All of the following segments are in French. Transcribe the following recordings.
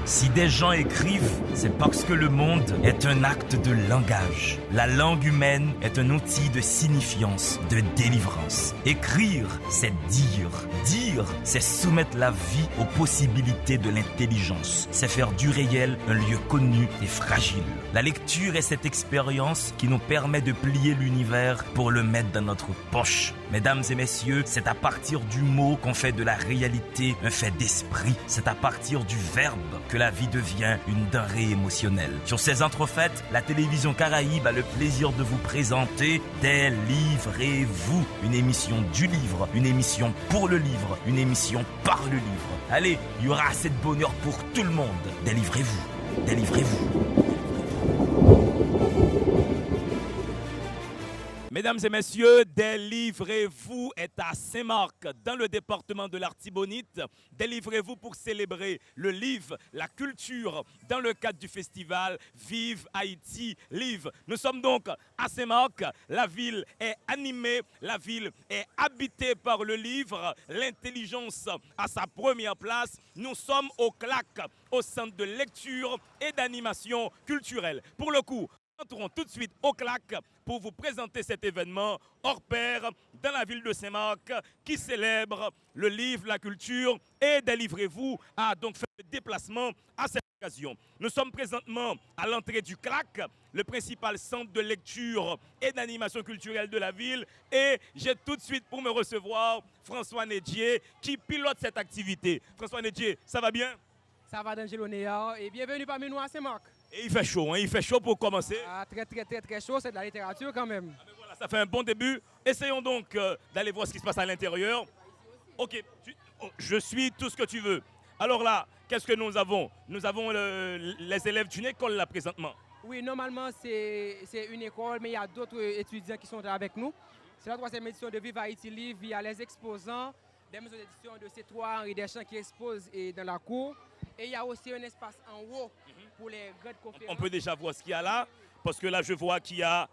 Si des gens écrivent, c'est parce que le monde est un acte de langage. La langue humaine est un outil de signifiance, de délivrance. Écrire, c'est dire. Dire, c'est soumettre la vie aux possibilités de l'intelligence. C'est faire du réel un lieu connu et fragile. La lecture est cette expérience qui nous permet de plier l'univers pour le mettre dans notre poche. Mesdames et messieurs, c'est à partir du mot qu'on fait de la réalité un fait d'esprit. C'est à partir du verbe que la vie devient une denrée émotionnelle. Sur ces entrefaites, la télévision Caraïbe a le plaisir de vous présenter Délivrez-vous, une émission du livre, une émission pour le livre, une émission par le livre. Allez, il y aura assez de bonheur pour tout le monde. Délivrez-vous, délivrez-vous. Mesdames et messieurs, Délivrez-vous est à Saint-Marc, dans le département de l'Artibonite. Délivrez-vous pour célébrer le livre, la culture, dans le cadre du festival Vive Haïti Live. Nous sommes donc à Saint-Marc. La ville est animée, la ville est habitée par le livre. L'intelligence à sa première place. Nous sommes au CLAC, au centre de lecture et d'animation culturelle. Pour le coup, entrons tout de suite au CLAC pour vous présenter cet événement hors pair dans la ville de Saint-Marc qui célèbre le livre, la culture et Délivrez-vous a donc fait le déplacement à cette occasion. Nous sommes présentement à l'entrée du CLAC, le principal centre de lecture et d'animation culturelle de la ville, et j'ai tout de suite pour me recevoir François Nedjié qui pilote cette activité. François Nedjié, ça va bien? Ça va d'Angelo Néa et bienvenue parmi nous à Saint-Marc. Et il fait chaud, hein? Il fait chaud pour commencer. Ah, très chaud, c'est de la littérature quand même. Ah, voilà, ça fait un bon début. Essayons donc d'aller voir ce qui se passe à l'intérieur. Ok, je suis tout ce que tu veux. Alors là, qu'est-ce que nous avons? Nous avons les élèves d'une école là présentement. Oui, normalement c'est une école, mais il y a d'autres étudiants qui sont avec nous. C'est la 3e édition de Vive Haïti Live. Il y a les exposants des maisons d'édition de C3 Henri Deschamps qui exposent dans la cour. Et il y a aussi un espace en haut pour les grandes conférences. On peut déjà voir ce qu'il y a là, parce que là je vois qu'il y a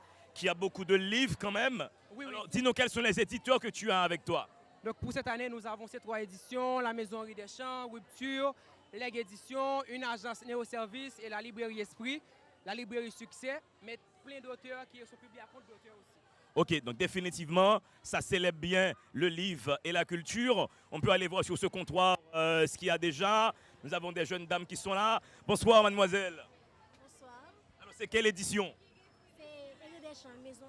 beaucoup de livres quand même. Oui, alors, oui. dis-nous quels sont les éditeurs que tu as avec toi. Donc pour cette année, nous avons ces 3 éditions, la Maison Henri Deschamps, Rupture, Leg Édition, une agence Néo-Service et la librairie Esprit, la librairie Succès, mais plein d'auteurs qui sont publiés à compte d'auteurs aussi. Ok, donc définitivement, ça célèbre bien le livre et la culture. On peut aller voir sur ce comptoir ce qu'il y a déjà. Nous avons des jeunes dames qui sont là. Bonsoir, mademoiselle. Bonsoir. Alors, c'est quelle édition? C'est Henri Deschamps, maison.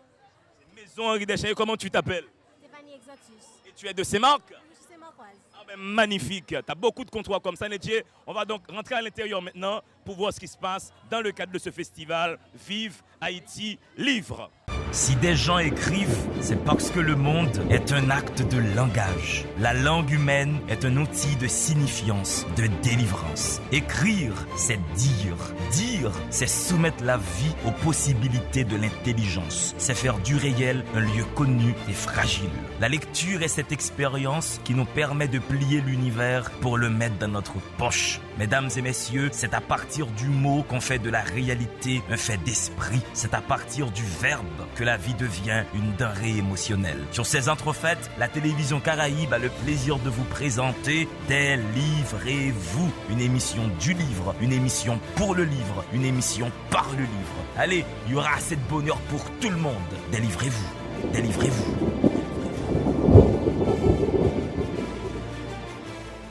Maison Henri Deschamps. Et comment tu t'appelles? Stéphanie Exotus. Et tu es de Saint-Marc? Je suis marquoise. Ah ben, magnifique. Tu as beaucoup de comptoirs comme ça, Nedjié. On va donc rentrer à l'intérieur maintenant pour voir ce qui se passe dans le cadre de ce festival Vive Haïti Livre. Si des gens écrivent, c'est parce que le monde est un acte de langage. La langue humaine est un outil de signifiance, de délivrance. Écrire, c'est dire. Dire, c'est soumettre la vie aux possibilités de l'intelligence. C'est faire du réel un lieu connu et fragile. La lecture est cette expérience qui nous permet de plier l'univers pour le mettre dans notre poche. Mesdames et messieurs, c'est à partir du mot qu'on fait de la réalité un fait d'esprit. C'est à partir du verbe que la vie devient une denrée émotionnelle. Sur ces entrefaites, la télévision Caraïbe a le plaisir de vous présenter Délivrez-vous, une émission du livre, une émission pour le livre, une émission par le livre. Allez, il y aura assez de bonheur pour tout le monde. Délivrez-vous, délivrez-vous.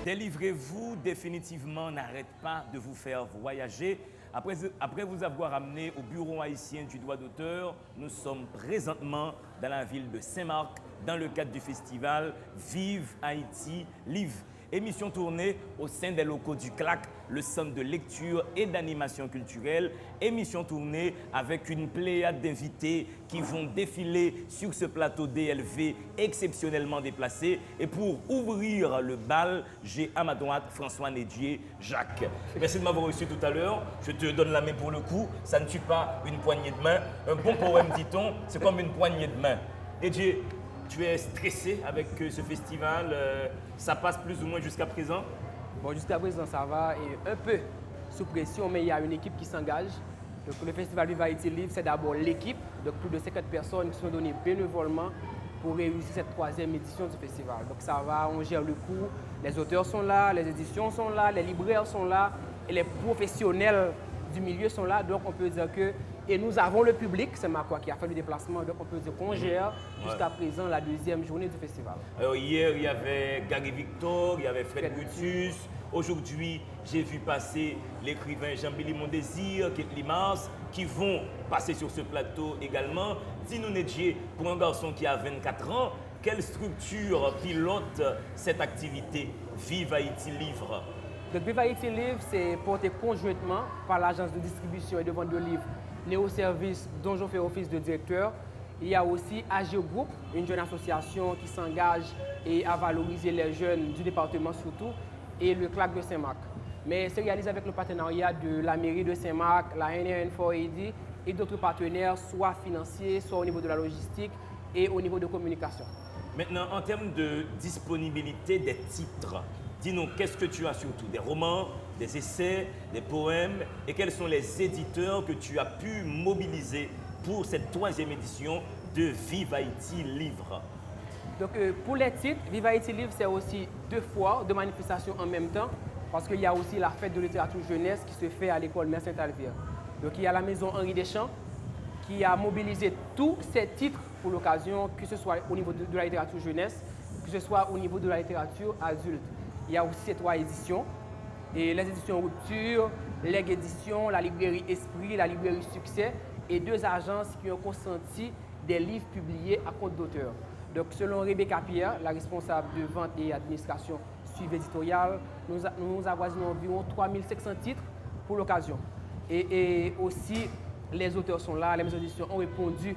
Délivrez-vous définitivement n'arrête pas de vous faire voyager. Après vous avoir amené au bureau haïtien du droit d'auteur, nous sommes présentement dans la ville de Saint-Marc dans le cadre du festival Vive Haïti Live. Émission tournée au sein des locaux du CLAC, le centre de lecture et d'animation culturelle. Émission tournée avec une pléiade d'invités qui vont défiler sur ce plateau DLV exceptionnellement déplacé. Et pour ouvrir le bal, j'ai à ma droite François Nedjié, Jacques. Merci de m'avoir reçu tout à l'heure. Je te donne la main pour le coup. Ça ne tue pas une poignée de main. Un bon poème, dit-on, c'est comme une poignée de main. Nedjié, tu es stressé avec ce festival, ça passe plus ou moins jusqu'à présent? Bon, jusqu'à présent ça va et un peu sous pression, mais il y a une équipe qui s'engage. Donc le festival Vive Haïti Live, c'est d'abord l'équipe, donc plus de 50 personnes qui sont données bénévolement pour réussir cette 3e édition du festival. Donc ça va, on gère le coût, les auteurs sont là, les éditions sont là, les libraires sont là, les professionnels du milieu sont là, donc on peut dire que, et nous avons le public, c'est Saint-Marcois qui a fait le déplacement, donc on peut dire qu'on gère jusqu'à présent la deuxième journée du festival. Alors hier, il y avait Gary Victor, il y avait Fred Brutus. Aujourd'hui, j'ai vu passer l'écrivain Jean-Billy Mondésir, Ketli Mars, qui vont passer sur ce plateau également. Dis-nous, Nedje, pour un garçon qui a 24 ans, quelle structure pilote cette activité Vive Haïti Livre? Donc Vive Haïti Livre, c'est porté conjointement par l'agence de distribution et de vente de livres Néo Service, dont je fais office de directeur. Il y a aussi AGO Group, une jeune association qui s'engage à valoriser les jeunes du département surtout, et le CLAC de Saint-Marc. Mais c'est réalisé avec le partenariat de la mairie de Saint-Marc, la NRN4AD et d'autres partenaires, soit financiers, soit au niveau de la logistique et au niveau de communication. Maintenant, en termes de disponibilité des titres, dis-nous, qu'est-ce que tu as surtout? Des romans, des essais, des poèmes, et quels sont les éditeurs que tu as pu mobiliser pour cette 3e édition de Vive Haïti Livre? Donc pour les titres, Vive Haïti Livre, c'est aussi 2 foires, 2 manifestations en même temps, parce qu'il y a aussi la fête de littérature jeunesse qui se fait à l'école Mère Saint-Alvire. Donc il y a la maison Henri Deschamps qui a mobilisé tous ces titres pour l'occasion, que ce soit au niveau de la littérature jeunesse, que ce soit au niveau de la littérature adulte. Il y a aussi ces 3 éditions, et les éditions Rupture, Leg Édition, la librairie Esprit, la librairie Succès, et 2 agences qui ont consenti des livres publiés à compte d'auteur. Donc, selon Rebecca Pierre, la responsable de vente et administration suivi éditorial, nous avoisinons environ 3500 titres pour l'occasion. Et aussi, les auteurs sont là, les maisons d'édition ont répondu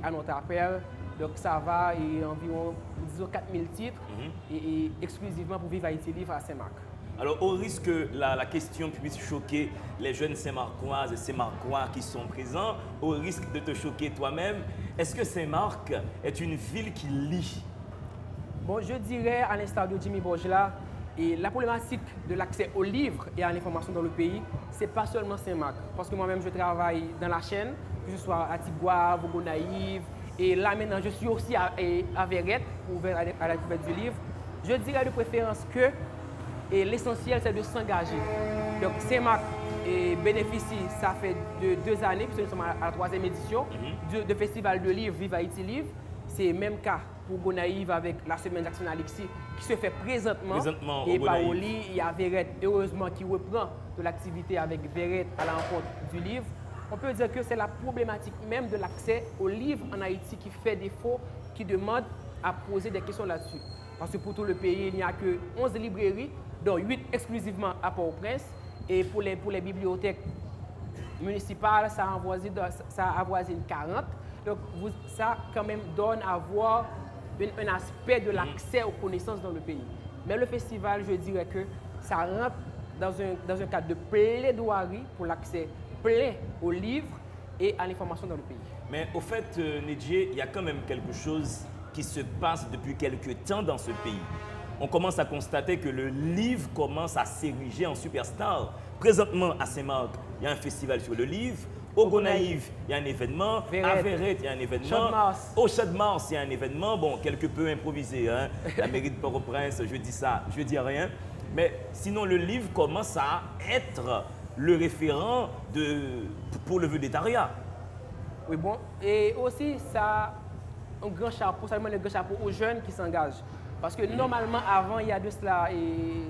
à notre appel. Donc, ça va, et environ, disons, 4000 titres, et exclusivement pour Vive Haïti Livre à Saint-Marc. Alors, au risque que la question puisse choquer les jeunes Saint-Marcoises et Saint-Marcois qui sont présents, au risque de te choquer toi-même, est-ce que Saint-Marc est une ville qui lit? Bon, je dirais, à l'instar de Jimmy Borgela, et la problématique de l'accès aux livres et à l'information dans le pays, ce n'est pas seulement Saint-Marc. Parce que moi-même, je travaille dans la chaîne, que ce soit à Tigua, Vogo-Naïve, et là maintenant, je suis aussi à Verrette, ouvert à la découverte du livre. Je dirais de préférence que l'essentiel, c'est de s'engager. Donc, Saint-Marc bénéficie, ça fait 2 années, puisque nous sommes à la 3e édition, de festival de livres Vive Haïti Livre. C'est le même cas pour Gonaïve avec la semaine Jackson Alexis qui se fait présentement et Paoli, il y a Verrette, heureusement, qui reprend de l'activité avec Verrette à la rencontre du livre. On peut dire que c'est la problématique même de l'accès aux livres en Haïti qui fait défaut, qui demande à poser des questions là-dessus. Parce que pour tout le pays, il n'y a que 11 librairies, dont 8 exclusivement à Port-au-Prince. Et pour les bibliothèques municipales, ça avoisine 40. Donc ça quand même donne à voir un aspect de l'accès aux connaissances dans le pays. Mais le festival, je dirais que ça rentre dans un cadre de plaidoirie pour l'accès plein aux livres et à l'information dans le pays. Mais au fait, Nedje, il y a quand même quelque chose qui se passe depuis quelques temps dans ce pays. On commence à constater que le livre commence à s'ériger en superstar. Présentement, à Saint-Marc, il y a un festival sur le livre. Au Gonaïve, il y a un événement. À Verrette, il y a un événement. Au Champ-de-Mars, il y a un événement. Bon, quelque peu improvisé. Hein? La mairie de Port-au-Prince, je dis ça, je dis rien. Mais sinon, le livre commence à être le référent pour le védétariat. Oui, bon. Et aussi, ça un grand chapeau, ça demande un grand chapeau aux jeunes qui s'engagent. Parce que normalement, avant, il y a de cela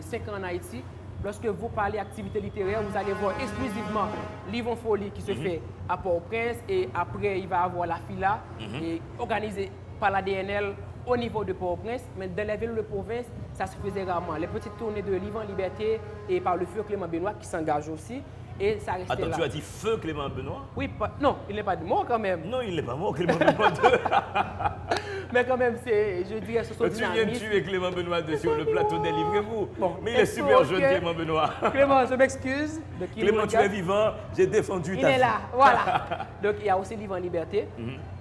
5 ans en Haïti, lorsque vous parlez activité littéraire, vous allez voir exclusivement Livre en Folie qui se fait à Port-au-Prince, et après, il va y avoir la FILA, organisée par la DNL au niveau de Port-au-Prince. Mais dans les villes de province, ça se faisait rarement. Les petites tournées de Livre en Liberté et par le feu Clément Benoît qui s'engage aussi. Et ça restait Attends, là. tu as dit feu Clément Benoît? Oui, non, il n'est pas mort quand même. Non, il n'est pas mort, Clément Benoît. Mais quand même, je dirais, ce sont Tu viens de tuer Clément Benoît sur le plateau des Livrez-vous. Bon, mais il est super jeune, Clément Benoît. Clément, je m'excuse. Clément, tu es vivant, j'ai défendu ta vie. Il est là, voilà. Donc, il y a aussi Livre en Liberté.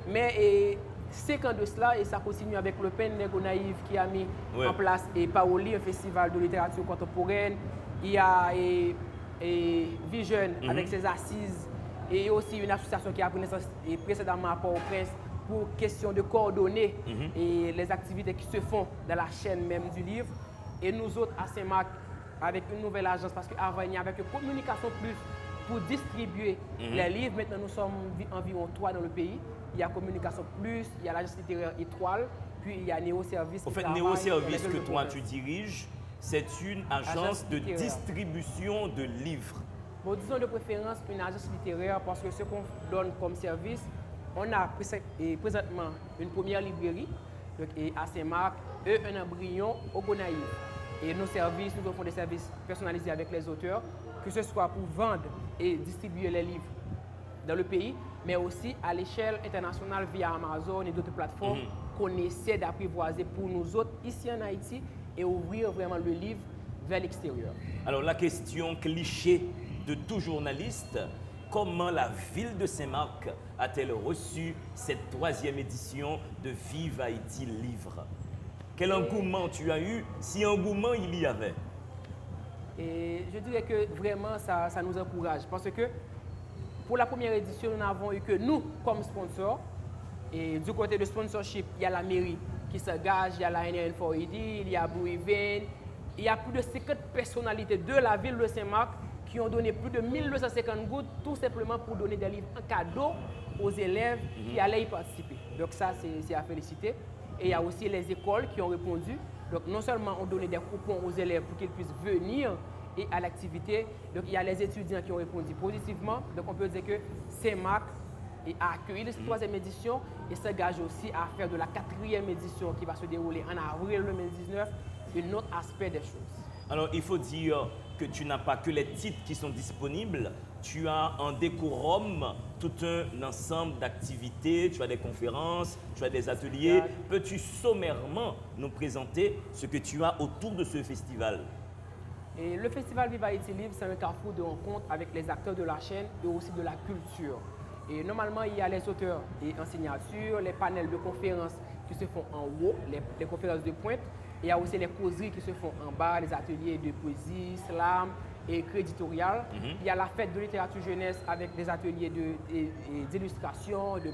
Mais 5 ans de cela, et ça continue avec le Pen Nego Naïve qui a mis en place Paoli, un festival de littérature contemporaine. Il y a Vision avec ses assises, et aussi une association qui a pris naissance précédemment à Port-au-Prince pour question de coordonner et les activités qui se font dans la chaîne même du livre. Et nous autres à Saint-Marc, avec une nouvelle agence parce qu'avant, il n'y avait que Communication Plus pour distribuer les livres. Maintenant, nous sommes environ 3 dans le pays. Il y a Communication Plus, il y a l'agence littéraire Étoile, puis il y a Néo Service. En fait, Néo Service que toi tu diriges, c'est une agence de distribution de livres. Bon, disons de préférence une agence littéraire parce que ce qu'on donne comme service, on a présentement une première librairie donc, à Saint-Marc, un embryon au Gonaïve. Et nos services, nous offrons des services personnalisés avec les auteurs, que ce soit pour vendre et distribuer les livres dans le pays, mais aussi à l'échelle internationale via Amazon et d'autres plateformes qu'on essaie d'apprivoiser pour nous autres ici en Haïti et ouvrir vraiment le livre vers l'extérieur. Alors la question cliché de tout journaliste, comment la ville de Saint-Marc a-t-elle reçu cette 3e édition de Vive Haïti Livre? Quel engouement tu as eu, si engouement il y avait? Et je dirais que vraiment ça nous encourage parce que pour la première édition, nous n'avons eu que nous comme sponsors. Et du côté de sponsorship, il y a la mairie qui s'engage, il y a la NN4ED, il y a Blue Event. Il y a plus de 50 personnalités de la ville de Saint-Marc qui ont donné plus de 1250 gouttes tout simplement pour donner des livres en cadeau aux élèves qui allaient y participer. Donc ça, c'est à féliciter. Et il y a aussi les écoles qui ont répondu. Donc non seulement on donnait des coupons aux élèves pour qu'ils puissent venir et à l'activité, donc il y a les étudiants qui ont répondu positivement. Donc on peut dire que Saint-Marc a accueilli cette 3e édition et s'engage aussi à faire de la 4e édition qui va se dérouler en avril 2019 un autre aspect des choses. Alors il faut dire que tu n'as pas que les titres qui sont disponibles, tu as en décorum tout un ensemble d'activités, tu as des conférences, tu as des ateliers. Peux-tu sommairement nous présenter ce que tu as autour de ce festival? Et le festival Vive Haïti Livre, c'est un carrefour de rencontres avec les acteurs de la chaîne et aussi de la culture. Et normalement, il y a les auteurs et en signature, les panels de conférences qui se font en haut, les conférences de pointe. Il y a aussi les causeries qui se font en bas, les ateliers de poésie, slam et écrit éditorial. Il y a la fête de littérature jeunesse avec des ateliers d'illustration, de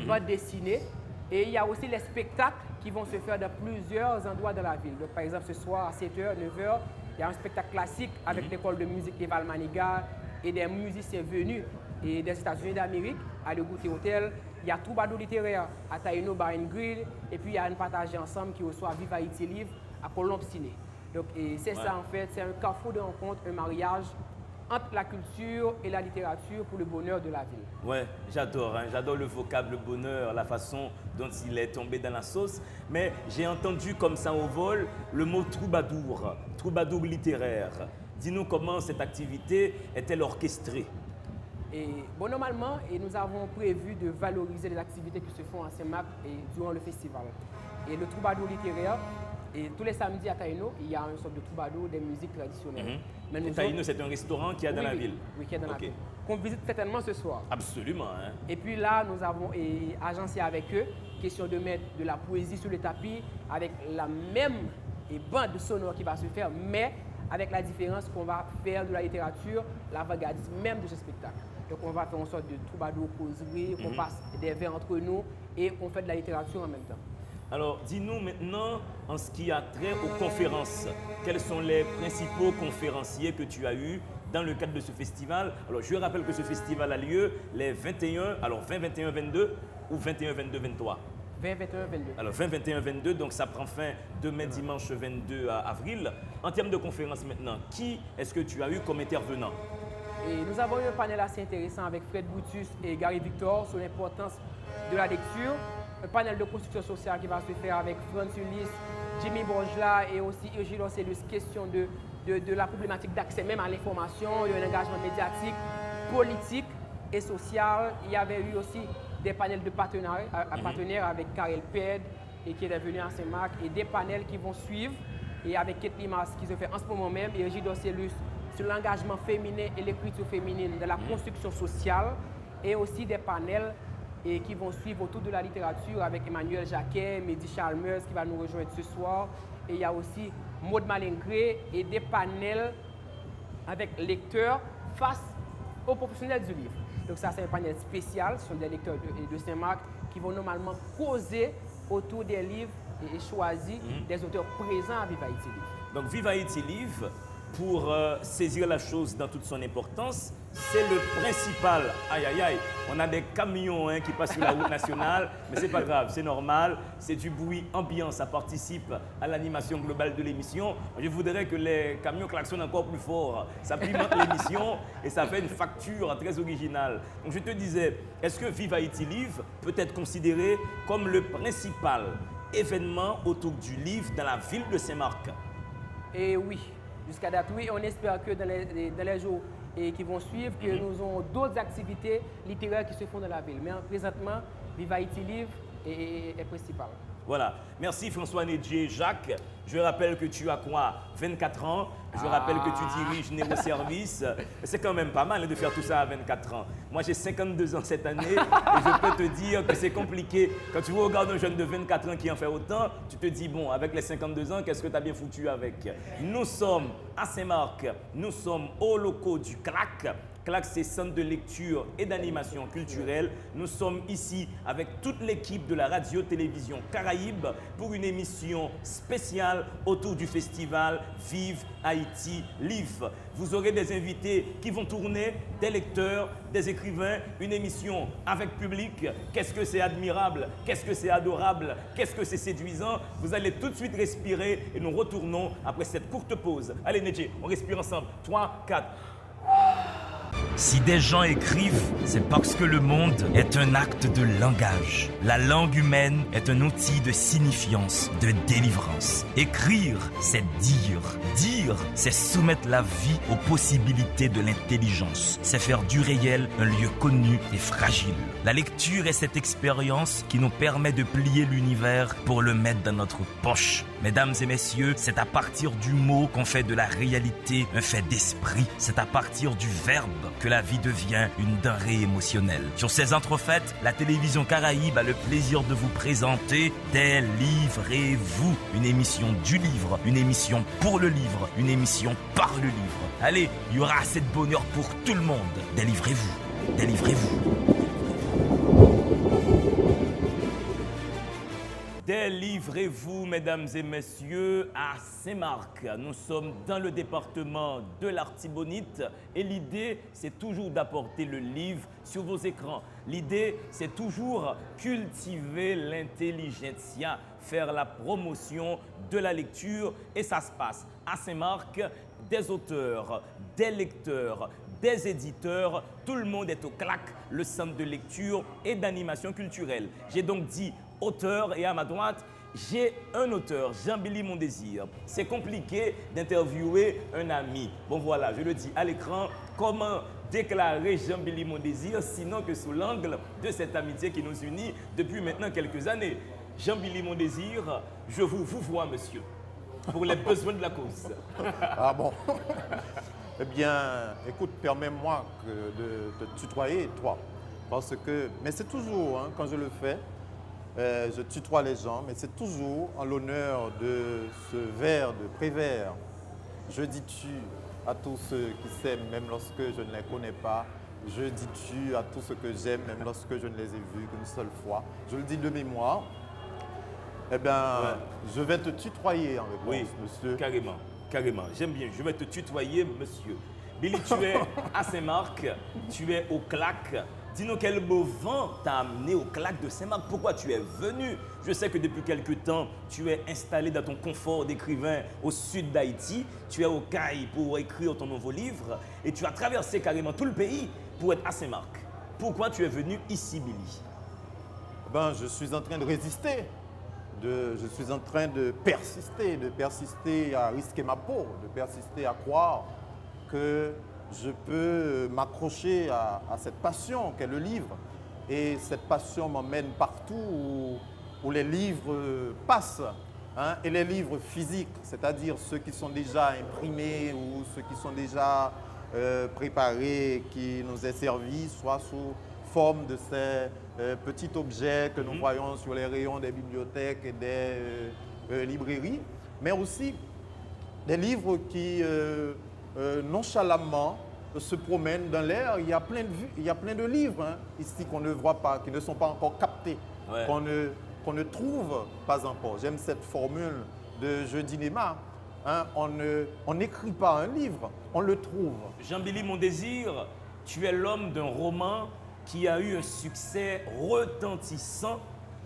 bande dessinée. Et il y a aussi les spectacles qui vont se faire dans plusieurs endroits de la ville. Donc, par exemple, ce soir à 7h, 9h, il y a un spectacle classique avec l'école de musique Eval Maniga et des musiciens venus des États-Unis d'Amérique à Le Goûter Hotel. Il y a Troubadour littéraire à Taïno Bar and Grill. Et puis, il y a une partagée ensemble qui reçoit Vive Haïti Livre à Colombe-Ciné. Donc, c'est ça en fait, c'est un carrefour de rencontre, un mariage entre la culture et la littérature pour le bonheur de la ville. Ouais, j'adore, j'adore le vocable bonheur, la façon dont il est tombé dans la sauce. Mais j'ai entendu comme ça au vol le mot troubadour, troubadour littéraire. Dis-nous comment cette activité est-elle orchestrée? Et bon, normalement, nous avons prévu de valoriser les activités qui se font à Saint-Marc durant le festival. Et le troubadour littéraire, et tous les samedis à Taïno, il y a une sorte de troubadour des musiques traditionnelles. Et Taïno, c'est un restaurant qu'il y a dans la ville? Oui, qui est dans la ville. Qu'on visite certainement ce soir. Absolument. Et puis là, nous avons agencé avec eux, question de mettre de la poésie sur le tapis, avec la même bande sonore qui va se faire, mais avec la différence qu'on va faire de la littérature, l'avant-gardisme même de ce spectacle. Donc on va faire une sorte de troubadour causerie, qu'on passe des vers entre nous et on fait de la littérature en même temps. Alors, dis-nous maintenant, en ce qui a trait aux conférences, quels sont les principaux conférenciers que tu as eus dans le cadre de ce festival? Alors, je rappelle que ce festival a lieu les 21, alors 20, 21, 22 ou 21, 22, 23? 20, 21, 22. Alors, 20, 21, 22, donc ça prend fin demain dimanche 22 avril. En termes de conférences maintenant, qui est-ce que tu as eu comme intervenant? Et nous avons eu un panel assez intéressant avec Fred Boutus et Gary Victor sur l'importance de la lecture. Un panel de construction sociale qui va se faire avec Franz Ulysse, Jimmy Borgela et aussi Eugène Orcellus, question de la problématique d'accès même à l'information, il y a un engagement médiatique, politique et social. Il y avait eu aussi des panels de partenaires avec Karel Ped et qui est venu à Saint-Marc et des panels qui vont suivre et avec Kate Limas qui se fait en ce moment même et Eugène Orcellus sur l'engagement féminin et l'écriture féminine de la construction sociale et aussi des panels qui vont suivre autour de la littérature avec Emmanuel Jacquet, Mehdi Chalmers qui va nous rejoindre ce soir. Et il y a aussi Maud Malingré et des panels avec lecteurs face aux professionnels du livre. Donc ça, c'est un panel spécial, ce sont des lecteurs de Saint-Marc qui vont normalement causer autour des livres et choisir des auteurs présents à Vive Haïti Livre. Donc Vive Haïti Live, pour saisir la chose dans toute son importance, c'est le principal. Aïe, aïe, aïe, on a des camions qui passent sur la route nationale, mais c'est pas grave, c'est normal, c'est du bruit ambiant, ça participe à l'animation globale de l'émission. Je voudrais que les camions klaxonnent encore plus fort, ça pimente l'émission et ça fait une facture très originale. Donc je te disais, est-ce que Vive Haïti Live peut être considéré comme le principal événement autour du livre dans la ville de Saint-Marc? Et oui, jusqu'à date, oui, on espère que dans les jours qui vont suivre, que nous aurons d'autres activités littéraires qui se font dans la ville. Mais présentement, Vive Haïti Live est principal. Voilà. Merci François Nedjé. Jacques, je rappelle que tu as quoi? 24 ans. Je rappelle que tu diriges Néo Service. C'est quand même pas mal de faire tout ça à 24 ans. Moi, j'ai 52 ans cette année et je peux te dire que c'est compliqué. Quand tu regardes un jeune de 24 ans qui en fait autant, tu te dis, bon, avec les 52 ans, qu'est-ce que tu as bien foutu avec? Nous sommes à Saint-Marc, nous sommes aux locaux du CLAC. CLAC, c'est Centre de lecture et d'animation culturelle. Nous sommes ici avec toute l'équipe de la radio-télévision Caraïbe pour une émission spéciale autour du festival Vive Haïti Live. Vous aurez des invités qui vont tourner, des lecteurs, des écrivains, une émission avec public. Qu'est-ce que c'est admirable, qu'est-ce que c'est adorable, qu'est-ce que c'est séduisant. Vous allez tout de suite respirer et nous retournons après cette courte pause. Allez Nedjé, on respire ensemble. 3, 4. Si des gens écrivent, c'est parce que le monde est un acte de langage. La langue humaine est un outil de signifiance, de délivrance. Écrire, c'est dire. Dire, c'est soumettre la vie aux possibilités de l'intelligence. C'est faire du réel un lieu connu et fragile. La lecture est cette expérience qui nous permet de plier l'univers pour le mettre dans notre poche. Mesdames et messieurs, c'est à partir du mot qu'on fait de la réalité un fait d'esprit. C'est à partir du verbe que la vie devient une denrée émotionnelle. Sur ces entrefaites, la télévision Caraïbe a le plaisir de vous présenter Délivrez-vous, une émission du livre, une émission pour le livre, une émission par le livre. Allez, il y aura assez de bonheur pour tout le monde. Délivrez-vous, délivrez-vous. Délivrez-vous, mesdames et messieurs, à Saint-Marc. Nous sommes dans le département de l'Artibonite et l'idée, c'est toujours d'apporter le livre sur vos écrans. L'idée, c'est toujours cultiver l'intelligentsia, faire la promotion de la lecture et ça se passe à Saint-Marc, des auteurs, des lecteurs, des éditeurs, tout le monde est au CLAC, le centre de lecture et d'animation culturelle. J'ai donc dit auteur et à ma droite, j'ai un auteur, Jean-Billy Mondésir. C'est compliqué d'interviewer un ami. Bon voilà, je le dis à l'écran, comment déclarer Jean-Billy Mondésir sinon que sous l'angle de cette amitié qui nous unit depuis maintenant quelques années. Jean-Billy Mondésir, je vous vois monsieur, pour les besoins de la cause. Ah bon? Eh bien, écoute, permets-moi de te tutoyer, toi. Parce que, mais c'est toujours, quand je le fais, je tutoie les gens, mais c'est toujours en l'honneur de ce vers de Prévert. Je dis tu à tous ceux qui s'aiment, même lorsque je ne les connais pas. Je dis tu à tous ceux que j'aime, même lorsque je ne les ai vus qu'une seule fois. Je le dis de mémoire. Eh bien, je vais te tutoyer en réponse, oui, monsieur. Carrément, carrément. J'aime bien. Je vais te tutoyer, monsieur. Billy, tu es à Saint-Marc, tu es au CLAC. Dis-nous quel beau vent t'a amené au CLAC de Saint-Marc. Pourquoi tu es venu? Je sais que depuis quelque temps, tu es installé dans ton confort d'écrivain au sud d'Haïti. Tu es au CAI pour écrire ton nouveau livre et tu as traversé carrément tout le pays pour être à Saint-Marc. Pourquoi tu es venu ici, Billy? Ben, je suis en train de résister. Je suis en train de persister à risquer ma peau, de persister à croire que je peux m'accrocher à cette passion qu'est le livre. Et cette passion m'emmène partout où les livres passent. Et les livres physiques, c'est-à-dire ceux qui sont déjà imprimés ou ceux qui sont déjà préparés, qui nous est servi, soit sous forme de ces petits objets que nous voyons sur les rayons des bibliothèques et des librairies, mais aussi des livres qui nonchalamment se promènent dans l'air. Il y a plein de livres ici qu'on ne voit pas, qui ne sont pas encore captés, qu'on ne trouve pas encore. J'aime cette formule de Jeudinéma hein, on n'écrit pas un livre, on le trouve. Jean-Billy Mondésir, tu es l'homme d'un roman qui a eu un succès retentissant,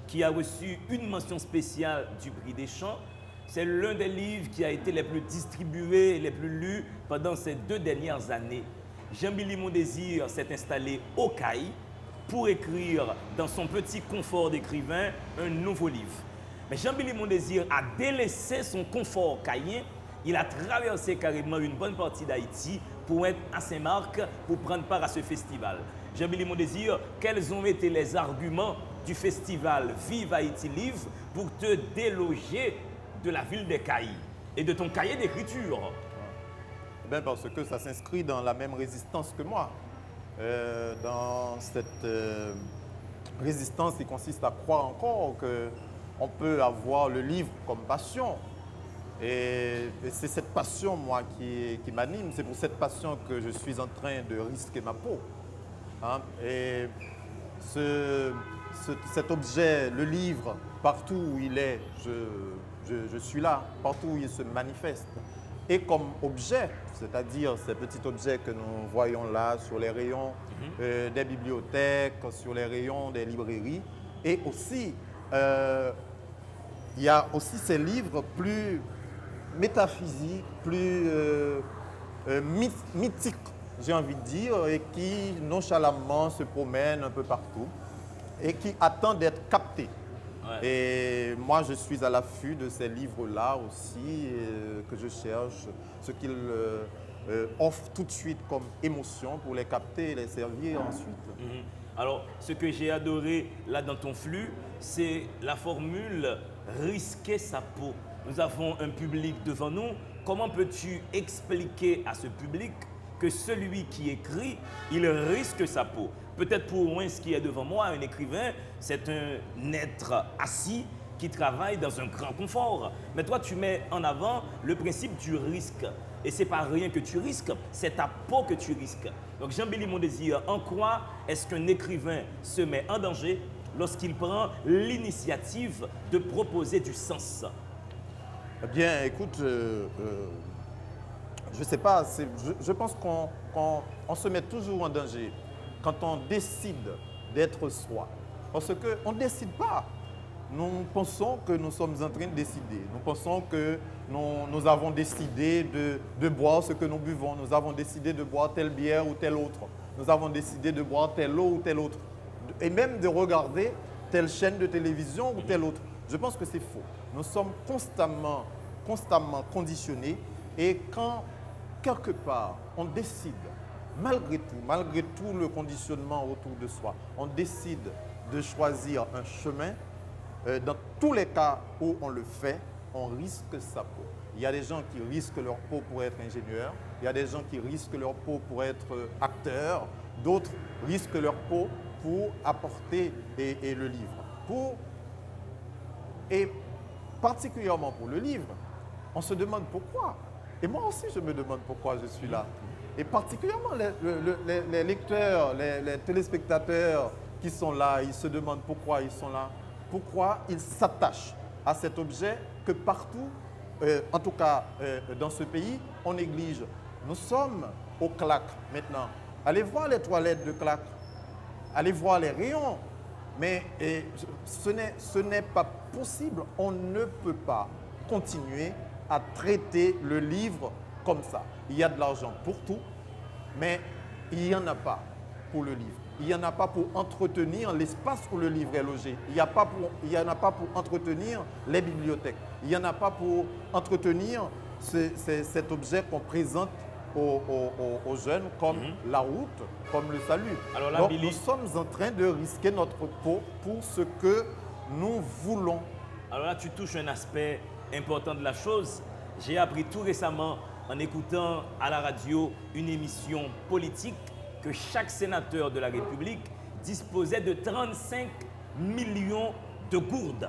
qui a reçu une mention spéciale du prix des Champs. C'est l'un des livres qui a été les plus distribués et les plus lus pendant ces 2 dernières années. Jean-Billy Mondésir s'est installé au CAI pour écrire dans son petit confort d'écrivain un nouveau livre. Mais Jean-Billy Mondésir a délaissé son confort caïen. Il a traversé carrément une bonne partie d'Haïti pour être à Saint-Marc, pour prendre part à ce festival. Jean-Billy Mondésir, quels ont été les arguments du festival Vive Haïti Livre pour te déloger de la ville des Cailles et de ton cahier d'écriture? Ben parce que ça s'inscrit dans la même résistance que moi. Dans cette résistance qui consiste à croire encore qu'on peut avoir le livre comme passion. Et c'est cette passion, moi, qui m'anime. C'est pour cette passion que je suis en train de risquer ma peau. Hein? Et cet objet, le livre, partout où il est, je suis là, partout où il se manifeste. Et comme objet, c'est-à-dire ces petits objets que nous voyons là sur les rayons des bibliothèques, sur les rayons des librairies. Et aussi, il y a aussi ces livres plus métaphysiques, plus mythiques, j'ai envie de dire, et qui nonchalamment se promènent un peu partout et qui attendent d'être captés. Ouais. Et moi, je suis à l'affût de ces livres-là aussi, que je cherche, ce qu'ils offrent tout de suite comme émotion pour les capter et les servir ensuite. Alors, ce que j'ai adoré là dans ton flux, c'est la formule « risquer sa peau ». Nous avons un public devant nous. Comment peux-tu expliquer à ce public que celui qui écrit, il risque sa peau? Peut-être pour moi, ce qui est devant moi, un écrivain, c'est un être assis qui travaille dans un grand confort. Mais toi, tu mets en avant le principe du risque. Et ce n'est pas rien que tu risques, c'est ta peau que tu risques. Donc Jean-Billy Mondésir, en quoi est-ce qu'un écrivain se met en danger lorsqu'il prend l'initiative de proposer du sens? Eh bien, écoute, je ne sais pas, je pense qu'on se met toujours en danger quand on décide d'être soi. Parce qu'on ne décide pas. Nous pensons que nous sommes en train de décider. Nous pensons que nous avons décidé de boire ce que nous buvons. Nous avons décidé de boire telle bière ou telle autre. Nous avons décidé de boire telle eau ou telle autre. Et même de regarder telle chaîne de télévision ou telle autre. Je pense que c'est faux. Nous sommes constamment conditionnés. Et quand, quelque part, on décide, malgré tout le conditionnement autour de soi, on décide de choisir un chemin, dans tous les cas où on le fait, on risque sa peau. Il y a des gens qui risquent leur peau pour être ingénieurs, il y a des gens qui risquent leur peau pour être acteurs, d'autres risquent leur peau pour apporter et le livre. Et particulièrement pour le livre, on se demande pourquoi. Et moi aussi, je me demande pourquoi je suis là. Et particulièrement les lecteurs, les téléspectateurs qui sont là, ils se demandent pourquoi ils sont là. Pourquoi ils s'attachent à cet objet que partout, en tout cas dans ce pays, on néglige. Nous sommes au CLAC maintenant. Allez voir les toilettes de CLAC. Allez voir les rayons. Mais ce n'est pas possible. On ne peut pas continuer à traiter le livre comme ça. Il y a de l'argent pour tout, mais il n'y en a pas pour le livre. Il n'y en a pas pour entretenir l'espace où le livre est logé. Il n'y en a pas pour entretenir les bibliothèques. Il n'y en a pas pour entretenir cet objet qu'on présente aux jeunes comme la route, comme le salut. Alors là, donc Billy, nous sommes en train de risquer notre peau pour ce que nous voulons. Alors là, tu touches un aspect important de la chose. J'ai appris tout récemment en écoutant à la radio une émission politique que chaque sénateur de la République disposait de 35 millions de gourdes.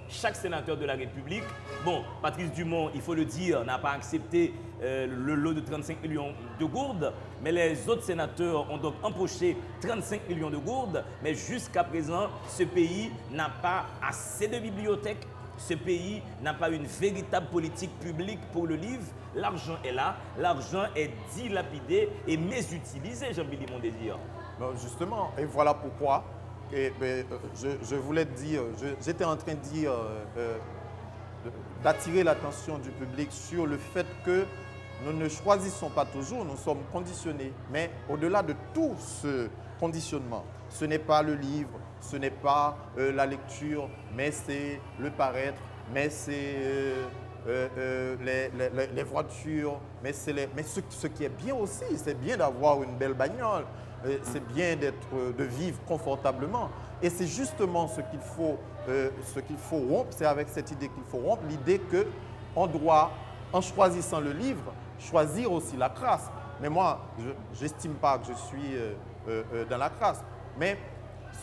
Chaque sénateur de la République, bon, Patrice Dumont, il faut le dire, n'a pas accepté le lot de 35 millions de gourdes, mais les autres sénateurs ont donc empoché 35 millions de gourdes, mais jusqu'à présent, ce pays n'a pas assez de bibliothèques, ce pays n'a pas une véritable politique publique pour le livre. L'argent est là, l'argent est dilapidé et mésutilisé, Jean-Billy Mondésir. Non, justement, et voilà pourquoi je voulais dire, j'étais en train de dire, d'attirer l'attention du public sur le fait que nous ne choisissons pas toujours, nous sommes conditionnés. Mais au-delà de tout ce conditionnement, ce n'est pas le livre, ce n'est pas la lecture, mais c'est le paraître, mais c'est les voitures, mais ce qui est bien aussi, c'est bien d'avoir une belle bagnole, c'est bien de vivre confortablement. Et c'est justement ce qu'il faut rompre, c'est avec cette idée qu'il faut rompre, l'idée qu'on doit, en choisissant le livre, choisir aussi la crasse. Mais moi, je n'estime pas que je suis dans la crasse. Mais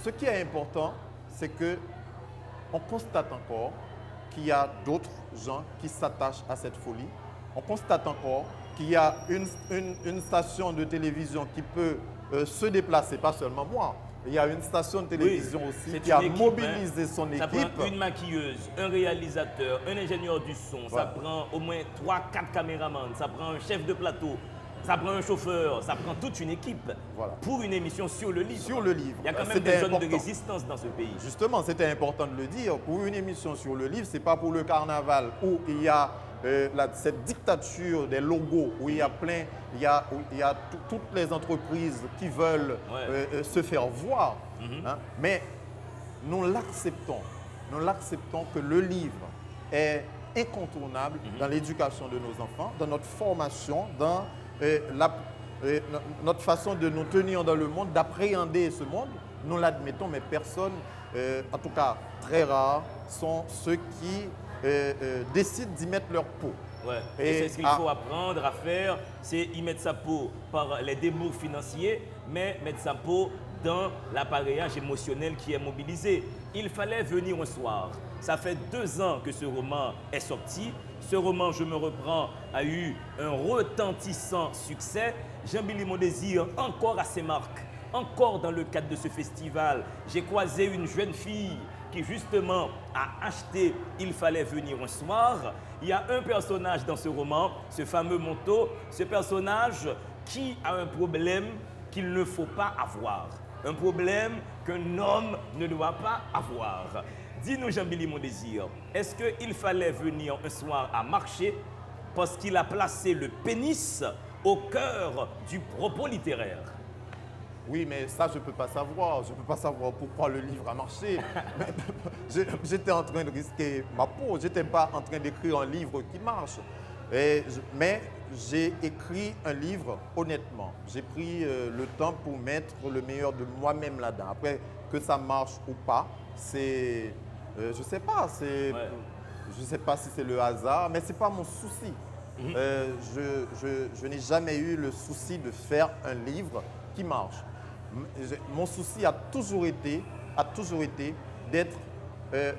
ce qui est important, c'est qu'on constate encore qu'il y a d'autres gens qui s'attachent à cette folie. On constate encore qu'il y a une station de télévision qui peut se déplacer, pas seulement moi. Il y a une station de télévision aussi qui a mobilisé son équipe. Ça prend une maquilleuse, un réalisateur, un ingénieur du son, ça prend au moins 3-4 caméramans, ça prend un chef de plateau, ça prend un chauffeur, ça prend toute une équipe pour une émission sur le livre. Sur le livre. Il y a quand même des zones de résistance dans ce pays. Justement, c'était important de le dire. Pour une émission sur le livre, ce n'est pas pour le carnaval où il y a cette dictature des logos, où il y a toutes les entreprises qui veulent se faire voir. Hein. Mais nous l'acceptons que le livre est incontournable dans l'éducation de nos enfants, dans notre formation, dans notre façon de nous tenir dans le monde, d'appréhender ce monde. Nous l'admettons, mais personne, en tout cas très rares, sont ceux qui décident d'y mettre leur peau. Ouais. Et c'est ce qu'il faut apprendre à faire, c'est y mettre sa peau par les débours financiers, mais mettre sa peau dans l'appareillage émotionnel qui est mobilisé. Il fallait venir un soir. Ça fait 2 ans que ce roman est sorti. Ce roman, je me reprends, a eu un retentissant succès. Jean-Billy Mondésir, encore à ses marques, encore dans le cadre de ce festival, j'ai croisé une jeune fille qui justement a acheté « Il fallait venir un soir ». Il y a un personnage dans ce roman, ce fameux Monto, ce personnage qui a un problème qu'il ne faut pas avoir. Un problème qu'un homme ne doit pas avoir. Dis-nous, Jean-Billy Mondésir, est-ce qu'il fallait venir un soir à marcher parce qu'il a placé le pénis au cœur du propos littéraire? Oui, mais ça, je ne peux pas savoir. Je ne peux pas savoir pourquoi le livre a marché. J'étais en train de risquer ma peau. Je n'étais pas en train d'écrire un livre qui marche. Mais j'ai écrit un livre honnêtement. J'ai pris le temps pour mettre le meilleur de moi-même là-dedans. Après, que ça marche ou pas, c'est... je ne sais pas. Je ne sais pas si c'est le hasard, mais ce n'est pas mon souci. Je n'ai jamais eu le souci de faire un livre qui marche. Mon souci a toujours été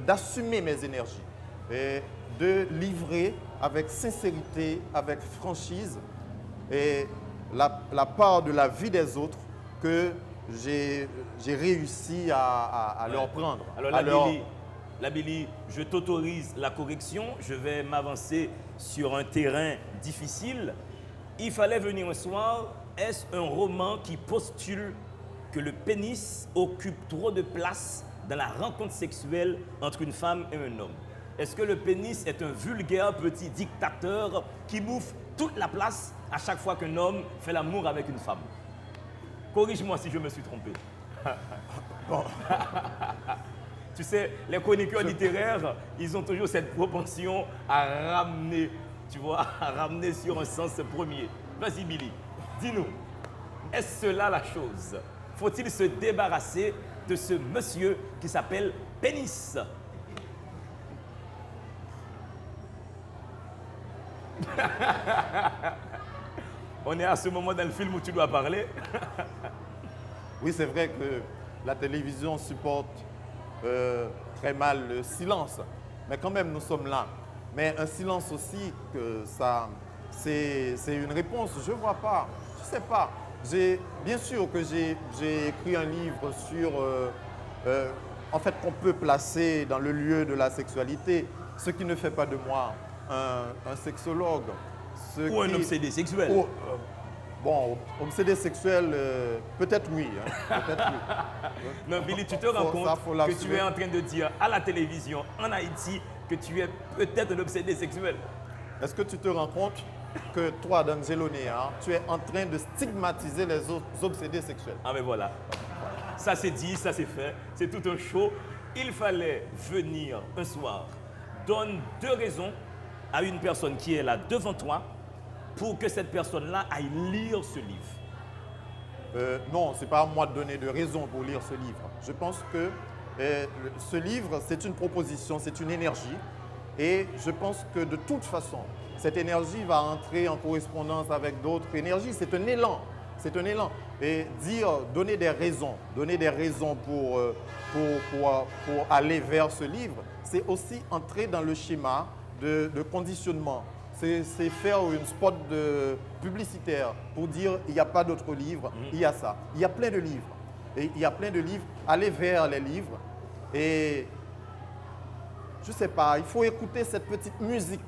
d'assumer mes énergies, de livrer avec sincérité, avec franchise, et la part de la vie des autres que j'ai réussi à leur prendre. Alors la Billy, je t'autorise la correction, je vais m'avancer sur un terrain difficile. Il fallait venir un soir. Est-ce un roman qui postule que le pénis occupe trop de place dans la rencontre sexuelle entre une femme et un homme? Est-ce que le pénis est un vulgaire petit dictateur qui bouffe toute la place à chaque fois qu'un homme fait l'amour avec une femme? Corrige-moi si je me suis trompé. Bon. Tu sais, les chroniqueurs littéraires, ils ont toujours cette propension à ramener, tu vois, à ramener sur un sens premier. Vas-y Billy, dis-nous, est-ce cela la chose? Faut-il se débarrasser de ce monsieur qui s'appelle pénis? On est à ce moment dans le film où tu dois parler. Oui, c'est vrai que la télévision supporte très mal le silence. Mais quand même, nous sommes là. Mais un silence aussi, c'est une réponse. Je ne vois pas. Je ne sais pas. Bien sûr que j'ai écrit un livre sur, en fait, qu'on peut placer dans le lieu de la sexualité. Ce qui ne fait pas de moi un sexologue. Ou un obsédé sexuel. Bon, obsédé sexuel, peut-être oui. Hein, peut-être oui. Non, Billy, tu te rends compte que tu es en train de dire à la télévision en Haïti que tu es peut-être un obsédé sexuel. Est-ce que tu te rends compte que toi, D'Angelo Néa, tu es en train de stigmatiser les obsédés sexuels? Ah mais voilà. Ça c'est dit, ça c'est fait. C'est tout un show. Il fallait venir un soir. Donne 2 raisons à une personne qui est là devant toi pour que cette personne-là aille lire ce livre. Non, ce n'est pas à moi de donner de raison pour lire ce livre. Je pense que ce livre, c'est une proposition, c'est une énergie. Et je pense que de toute façon, cette énergie va entrer en correspondance avec d'autres énergies. C'est un élan. C'est un élan. Et donner des raisons pour aller vers ce livre, c'est aussi entrer dans le schéma de conditionnement. C'est faire une spot publicitaire pour dire il n'y a pas d'autres livres, il y a ça. Il y a plein de livres. Et il y a plein de livres. Aller vers les livres. Et je ne sais pas, il faut écouter cette petite musique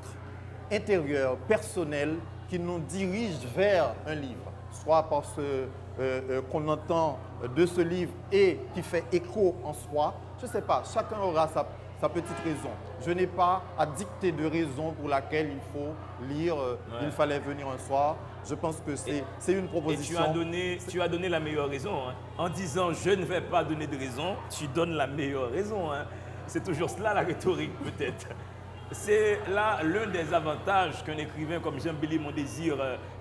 intérieure, personnelle, qui nous dirige vers un livre. Soit parce qu'on entend de ce livre et qui fait écho en soi. Je ne sais pas, chacun aura sa petite raison. Je n'ai pas à dicter de raison pour laquelle il faut lire, il fallait venir un soir. Je pense que c'est une proposition. Et tu as donné la meilleure raison. Hein. En disant je ne vais pas donner de raison, tu donnes la meilleure raison. Hein. C'est toujours cela la rhétorique peut-être. C'est là l'un des avantages qu'un écrivain comme Jean-Billy Mondésir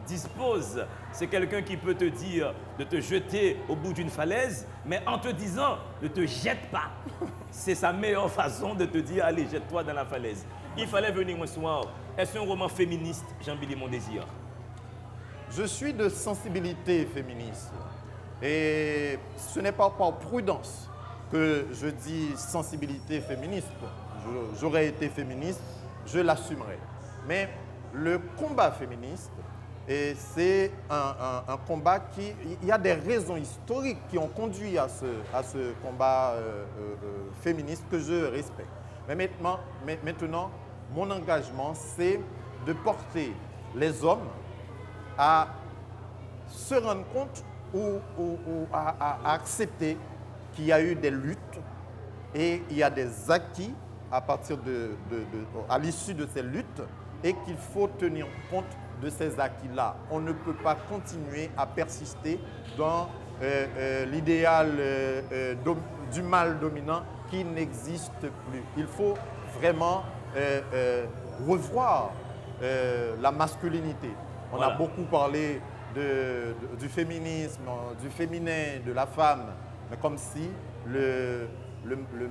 dispose. C'est quelqu'un qui peut te dire de te jeter au bout d'une falaise, mais en te disant ne te jette pas. C'est sa meilleure façon de te dire allez, jette-toi dans la falaise. Il fallait venir un soir. Est-ce un roman féministe, Jean-Billy Mondésir? Je suis de sensibilité féministe. Et ce n'est pas par prudence que je dis sensibilité féministe. J'aurais été féministe, je l'assumerais. Mais le combat féministe, c'est un combat qui... Il y a des raisons historiques qui ont conduit à ce combat féministe que je respecte. Mais maintenant, mon engagement, c'est de porter les hommes à se rendre compte ou à accepter qu'il y a eu des luttes et il y a des acquis à l'issue de ces luttes et qu'il faut tenir compte de ces acquis-là. On ne peut pas continuer à persister dans l'idéal du mal dominant qui n'existe plus. Il faut vraiment revoir la masculinité. On a beaucoup parlé du féminisme, du féminin, de la femme, mais comme si le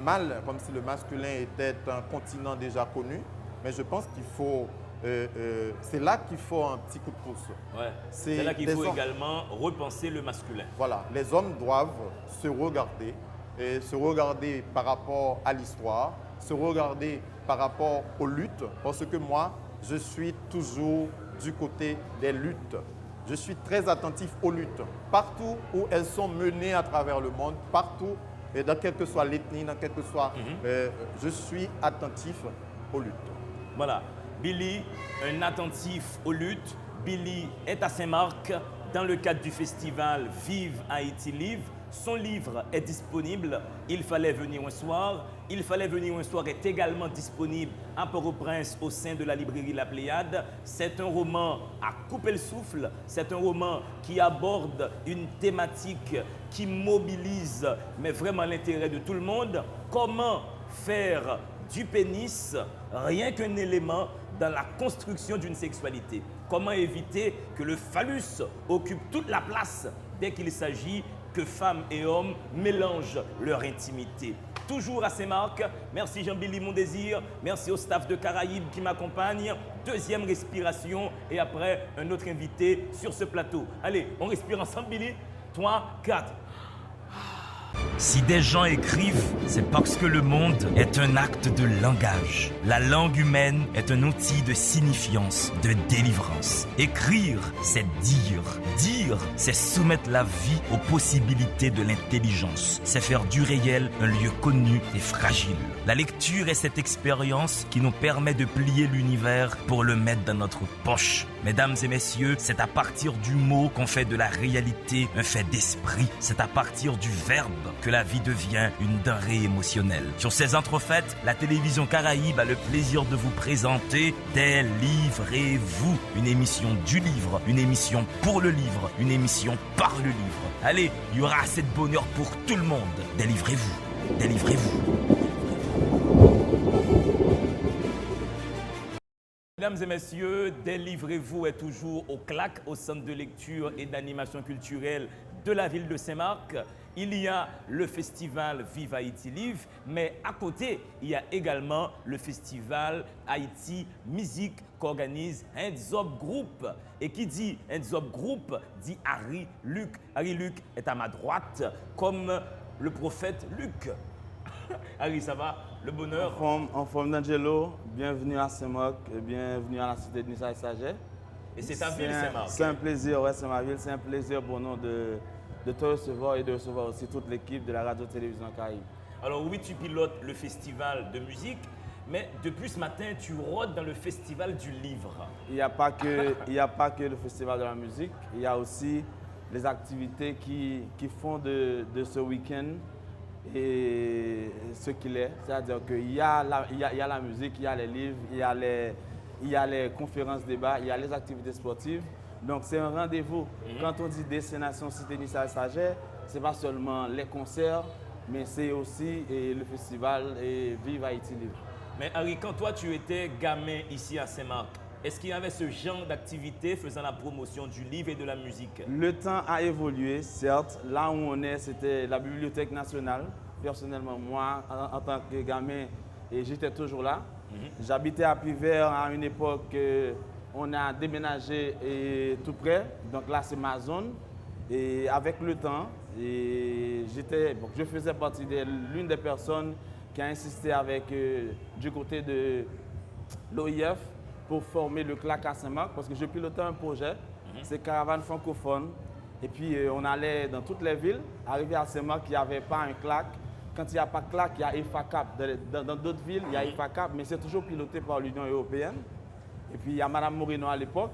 mâle, comme si le masculin était un continent déjà connu. Mais je pense qu'il faut... c'est là qu'il faut un petit coup de pouce. Ouais. C'est là qu'il faut également repenser le masculin. Voilà, les hommes doivent se regarder, et se regarder par rapport à l'histoire, se regarder par rapport aux luttes, parce que moi, je suis toujours du côté des luttes. Je suis très attentif aux luttes. Partout où elles sont menées à travers le monde, partout, et dans quelle que soit l'ethnie, dans quelle que soit... je suis attentif aux luttes. Voilà. Billy, un attentif aux luttes. Billy est à Saint-Marc dans le cadre du festival Vive Haïti Live. Son livre est disponible. Il fallait venir un soir. Il fallait venir un soir est également disponible à Port-au-Prince au sein de la librairie La Pléiade. C'est un roman à couper le souffle. C'est un roman qui aborde une thématique qui mobilise, mais vraiment l'intérêt de tout le monde. Comment faire du pénis rien qu'un élément dans la construction d'une sexualité? Comment éviter que le phallus occupe toute la place dès qu'il s'agit que femmes et hommes mélangent leur intimité? Toujours à Saint-Marc. Merci Jean-Billy Mondésir. Merci au staff de Caraïbes qui m'accompagne. Deuxième respiration et après un autre invité sur ce plateau. Allez, on respire ensemble, Billy. 3, 4. Si des gens écrivent, c'est parce que le monde est un acte de langage. La langue humaine est un outil de signifiance, de délivrance. Écrire, c'est dire. Dire, c'est soumettre la vie aux possibilités de l'intelligence. C'est faire du réel un lieu connu et fragile. La lecture est cette expérience qui nous permet de plier l'univers pour le mettre dans notre poche. Mesdames et messieurs, c'est à partir du mot qu'on fait de la réalité un fait d'esprit. C'est à partir du verbe que la vie devient une denrée émotionnelle. Sur ces entrefaites, la télévision Caraïbe a le plaisir de vous présenter Délivrez-vous, une émission du livre, une émission pour le livre, une émission par le livre. Allez, il y aura assez de bonheur pour tout le monde. Délivrez-vous, délivrez-vous. Mesdames et messieurs, Délivrez-vous est toujours au CLAC, au Centre de lecture et d'animation culturelle de la ville de Saint-Marc. Il y a le festival Vive Haïti Live, mais à côté, il y a également le festival Haïti Musique qu'organise Hands Up Group. Et qui dit Hands Up Group dit Harry Luc. Harry Luc est à ma droite, comme le prophète Luc. Harry, ça va? Le bonheur? En forme d'Angelo, bienvenue à Saint-Marc et bienvenue à la cité de Nissa et Saget. Et c'est ta ville, Saint-Marc? C'est un plaisir, ouais, c'est ma ville. C'est un plaisir pour nous de te recevoir et de recevoir aussi toute l'équipe de la radio-télévision Caraïbe. Alors oui, tu pilotes le festival de musique, mais depuis ce matin, tu rôdes dans le festival du livre. Il n'y a pas que le festival de la musique, il y a aussi les activités qui font de ce week-end et ce qu'il est. C'est-à-dire qu'il y a la musique, il y a les livres, il y a les conférences débats, il y a les activités sportives. Donc c'est un rendez-vous. Quand on dit Destination Cité Nissa et Saget, ce n'est pas seulement les concerts, mais c'est aussi le festival et Vive Haïti Live. Mais Harry, quand toi tu étais gamin ici à Saint-Marc, est-ce qu'il y avait ce genre d'activité faisant la promotion du livre et de la musique? Le temps a évolué, certes. Là où on est, c'était la Bibliothèque nationale. Personnellement, moi, en tant que gamin, j'étais toujours là. J'habitais à Pivert à une époque, on a déménagé tout près. Donc là, c'est ma zone. Et avec le temps, je faisais partie de l'une des personnes qui a insisté du côté de l'OIF pour former le CLAC à Saint-Marc, parce que je pilotais un projet, c'est Caravane francophone. Et puis on allait dans toutes les villes. Arrivé à Saint-Marc, il n'y avait pas un CLAC. Quand il n'y a pas de CLAC, il y a EFACAP. Dans d'autres villes, il y a EFACAP, mais c'est toujours piloté par l'Union européenne. Et puis il y a Mme Moreno à l'époque.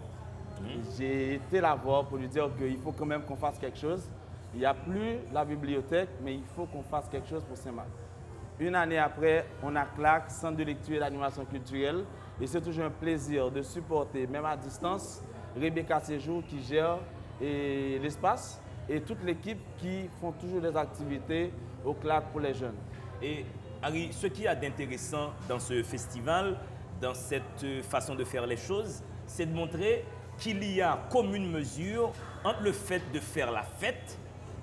J'ai été la voir pour lui dire qu'il faut quand même qu'on fasse quelque chose. Il n'y a plus la bibliothèque, mais il faut qu'on fasse quelque chose pour Saint-Marc. Une année après, on a CLAC, Centre de lecture et d'animation culturelle. Et c'est toujours un plaisir de supporter, même à distance, Rebecca Séjour qui gère l'espace et toute l'équipe qui font toujours des activités au CLAC pour les jeunes. Et Harry, ce qu'il y a d'intéressant dans ce festival, dans cette façon de faire les choses, c'est de montrer qu'il y a commune mesure entre le fait de faire la fête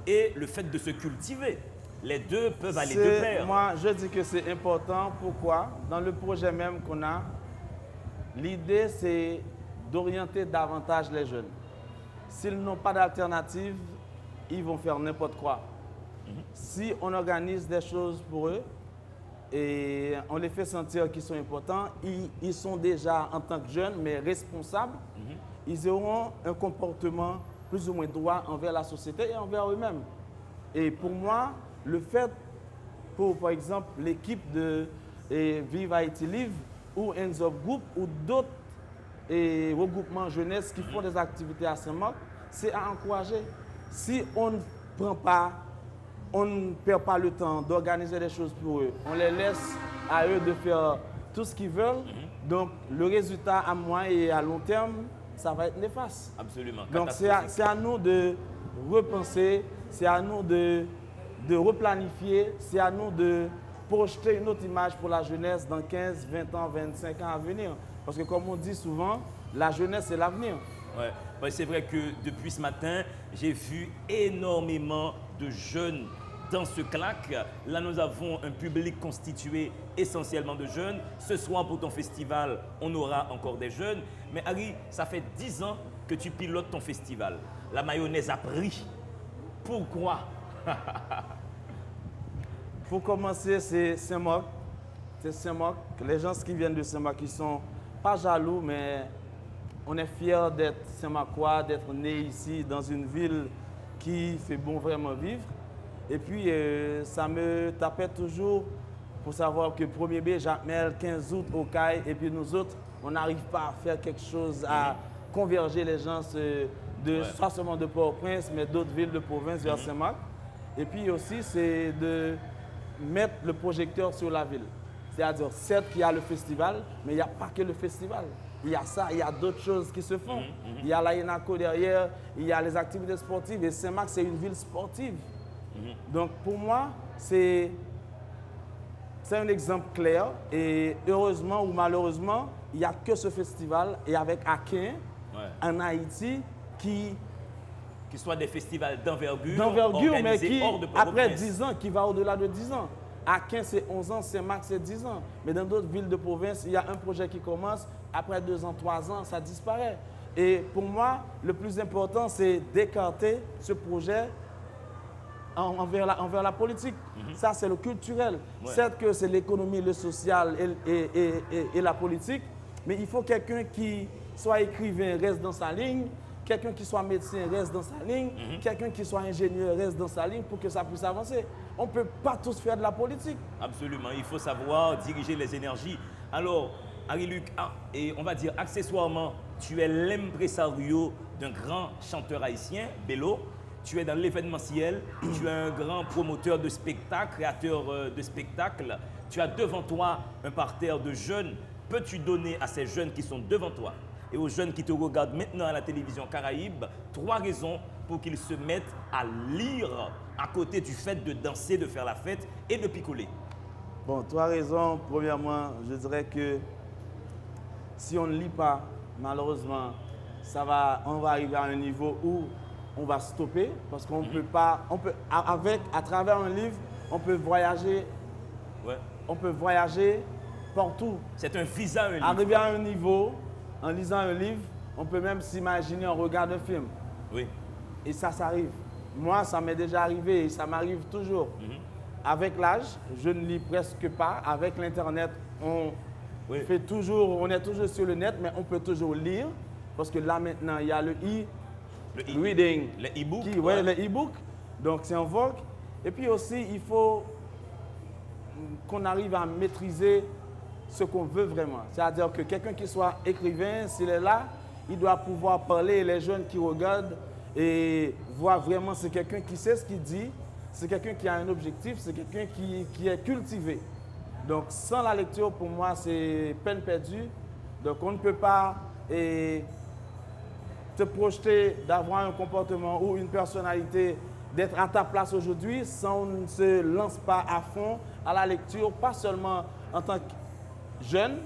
et le fait de se cultiver. Les deux peuvent aller de pair. Moi, je dis que c'est important. Pourquoi? Dans le projet même qu'on a, l'idée, c'est d'orienter davantage les jeunes. S'ils n'ont pas d'alternative, ils vont faire n'importe quoi. Si on organise des choses pour eux et on les fait sentir qu'ils sont importants, ils sont déjà en tant que jeunes, mais responsables, ils auront un comportement plus ou moins droit envers la société et envers eux-mêmes. Et pour moi, le fait pour, par exemple, l'équipe de Vive Haïti Live ou Hands Up Group ou d'autres regroupements jeunesse qui font des activités à Saint-Marc, c'est à encourager. Si on ne perd pas le temps d'organiser des choses pour eux, on les laisse à eux de faire tout ce qu'ils veulent, donc le résultat à moyen et à long terme, ça va être néfaste. Absolument. Donc c'est à nous de repenser, c'est à nous de replanifier, c'est à nous de projeter une autre image pour la jeunesse dans 15, 20 ans, 25 ans à venir. Parce que comme on dit souvent, la jeunesse c'est l'avenir. Ouais. Ouais, c'est vrai que depuis ce matin, j'ai vu énormément de jeunes dans ce CLAC. Là, nous avons un public constitué essentiellement de jeunes. Ce soir, pour ton festival, on aura encore des jeunes. Mais Harry, ça fait 10 ans que tu pilotes ton festival. La mayonnaise a pris. Pourquoi? Pour commencer, c'est Saint-Marc. C'est Saint-Marc. Les gens qui viennent de Saint-Marc, ils sont pas jaloux, mais on est fiers d'être Saint-Marcois, d'être né ici, dans une ville qui fait bon vraiment vivre. Et puis, ça me tapait toujours pour savoir que 1er mai, Jacmel, 15 août, au CAI, et puis nous autres, on n'arrive pas à faire quelque chose, à converger les gens pas seulement de Port-au-Prince, mais d'autres villes de province vers Saint-Marc. Et puis aussi, c'est de mettre le projecteur sur la ville. C'est-à-dire, certes qu'il y a le festival, mais il n'y a pas que le festival. Il y a ça, il y a d'autres choses qui se font. Il y a la INACO derrière, il y a les activités sportives, et Saint-Marc, c'est une ville sportive. Donc pour moi, c'est un exemple clair. Et heureusement ou malheureusement, il n'y a que ce festival. Et avec Akin, en Haïti, qui soient des festivals d'envergure, mais qui, hors de après 10 ans, qui va au-delà de 10 ans. Akin, c'est 11 ans, Saint-Marc, c'est 10 ans. Mais dans d'autres villes de province, il y a un projet qui commence, après 2 ans, 3 ans, ça disparaît. Et pour moi, le plus important, c'est d'écarter ce projet envers la politique. Ça, c'est le culturel. Certes que c'est l'économie, le social et la politique, mais il faut quelqu'un qui soit écrivain, reste dans sa ligne, quelqu'un qui soit médecin, reste dans sa ligne, quelqu'un qui soit ingénieur, reste dans sa ligne pour que ça puisse avancer. On ne peut pas tous faire de la politique. Absolument, il faut savoir diriger les énergies. Alors, Harry-Luc, et on va dire accessoirement, tu es l'impresario d'un grand chanteur haïtien, Bello. Tu es dans l'événementiel, tu es un grand promoteur de spectacles, créateur de spectacles. Tu as devant toi un parterre de jeunes. Peux-tu donner à ces jeunes qui sont devant toi et aux jeunes qui te regardent maintenant à la télévision Caraïbe 3 raisons pour qu'ils se mettent à lire à côté du fait de danser, de faire la fête et de picoler? Bon, 3 raisons. Premièrement, je dirais que si on ne lit pas, malheureusement, on va arriver à un niveau où on va stopper parce qu'on peut pas, à travers un livre, on peut voyager, on peut voyager partout. C'est un visa, un livre. Arriver à un niveau, en lisant un livre, on peut même s'imaginer en regardant un film. Oui. Et ça arrive. Moi, ça m'est déjà arrivé et ça m'arrive toujours. Avec l'âge, je ne lis presque pas. Avec l'Internet, on est toujours sur le net, mais on peut toujours lire. Parce que là, maintenant, il y a le e-reading. Les e-books. Les e-books. Donc, c'est en vogue. Et puis aussi, il faut qu'on arrive à maîtriser ce qu'on veut vraiment. C'est-à-dire que quelqu'un qui soit écrivain, s'il est là, il doit pouvoir parler. Les jeunes qui regardent et voient vraiment, c'est quelqu'un qui sait ce qu'il dit, c'est quelqu'un qui a un objectif, c'est quelqu'un qui est cultivé. Donc, sans la lecture, pour moi, c'est peine perdue. Donc, on ne peut pas se projeter d'avoir un comportement ou une personnalité, d'être à ta place aujourd'hui, sans on ne se lance pas à fond à la lecture, pas seulement en tant que jeune,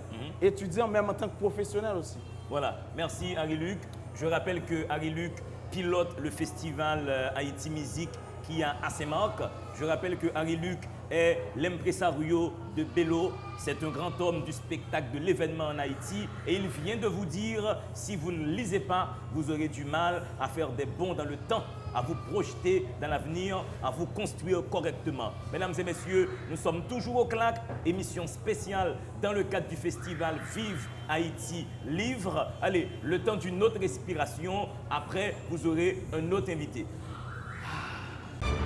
étudiant, même en tant que professionnel aussi. Voilà, merci Harry-Luc. Je rappelle que Harry-Luc pilote le festival Haïti Musique qui est à Saint-Marc. Je rappelle que Harry-Luc est l'impresario de Bello. C'est un grand homme du spectacle, de l'événement en Haïti. Et il vient de vous dire, si vous ne lisez pas, vous aurez du mal à faire des bonds dans le temps, à vous projeter dans l'avenir, à vous construire correctement. Mesdames et messieurs, nous sommes toujours au CLAC, émission spéciale dans le cadre du festival Vive Haïti Livre. Allez, le temps d'une autre respiration. Après, vous aurez un autre invité.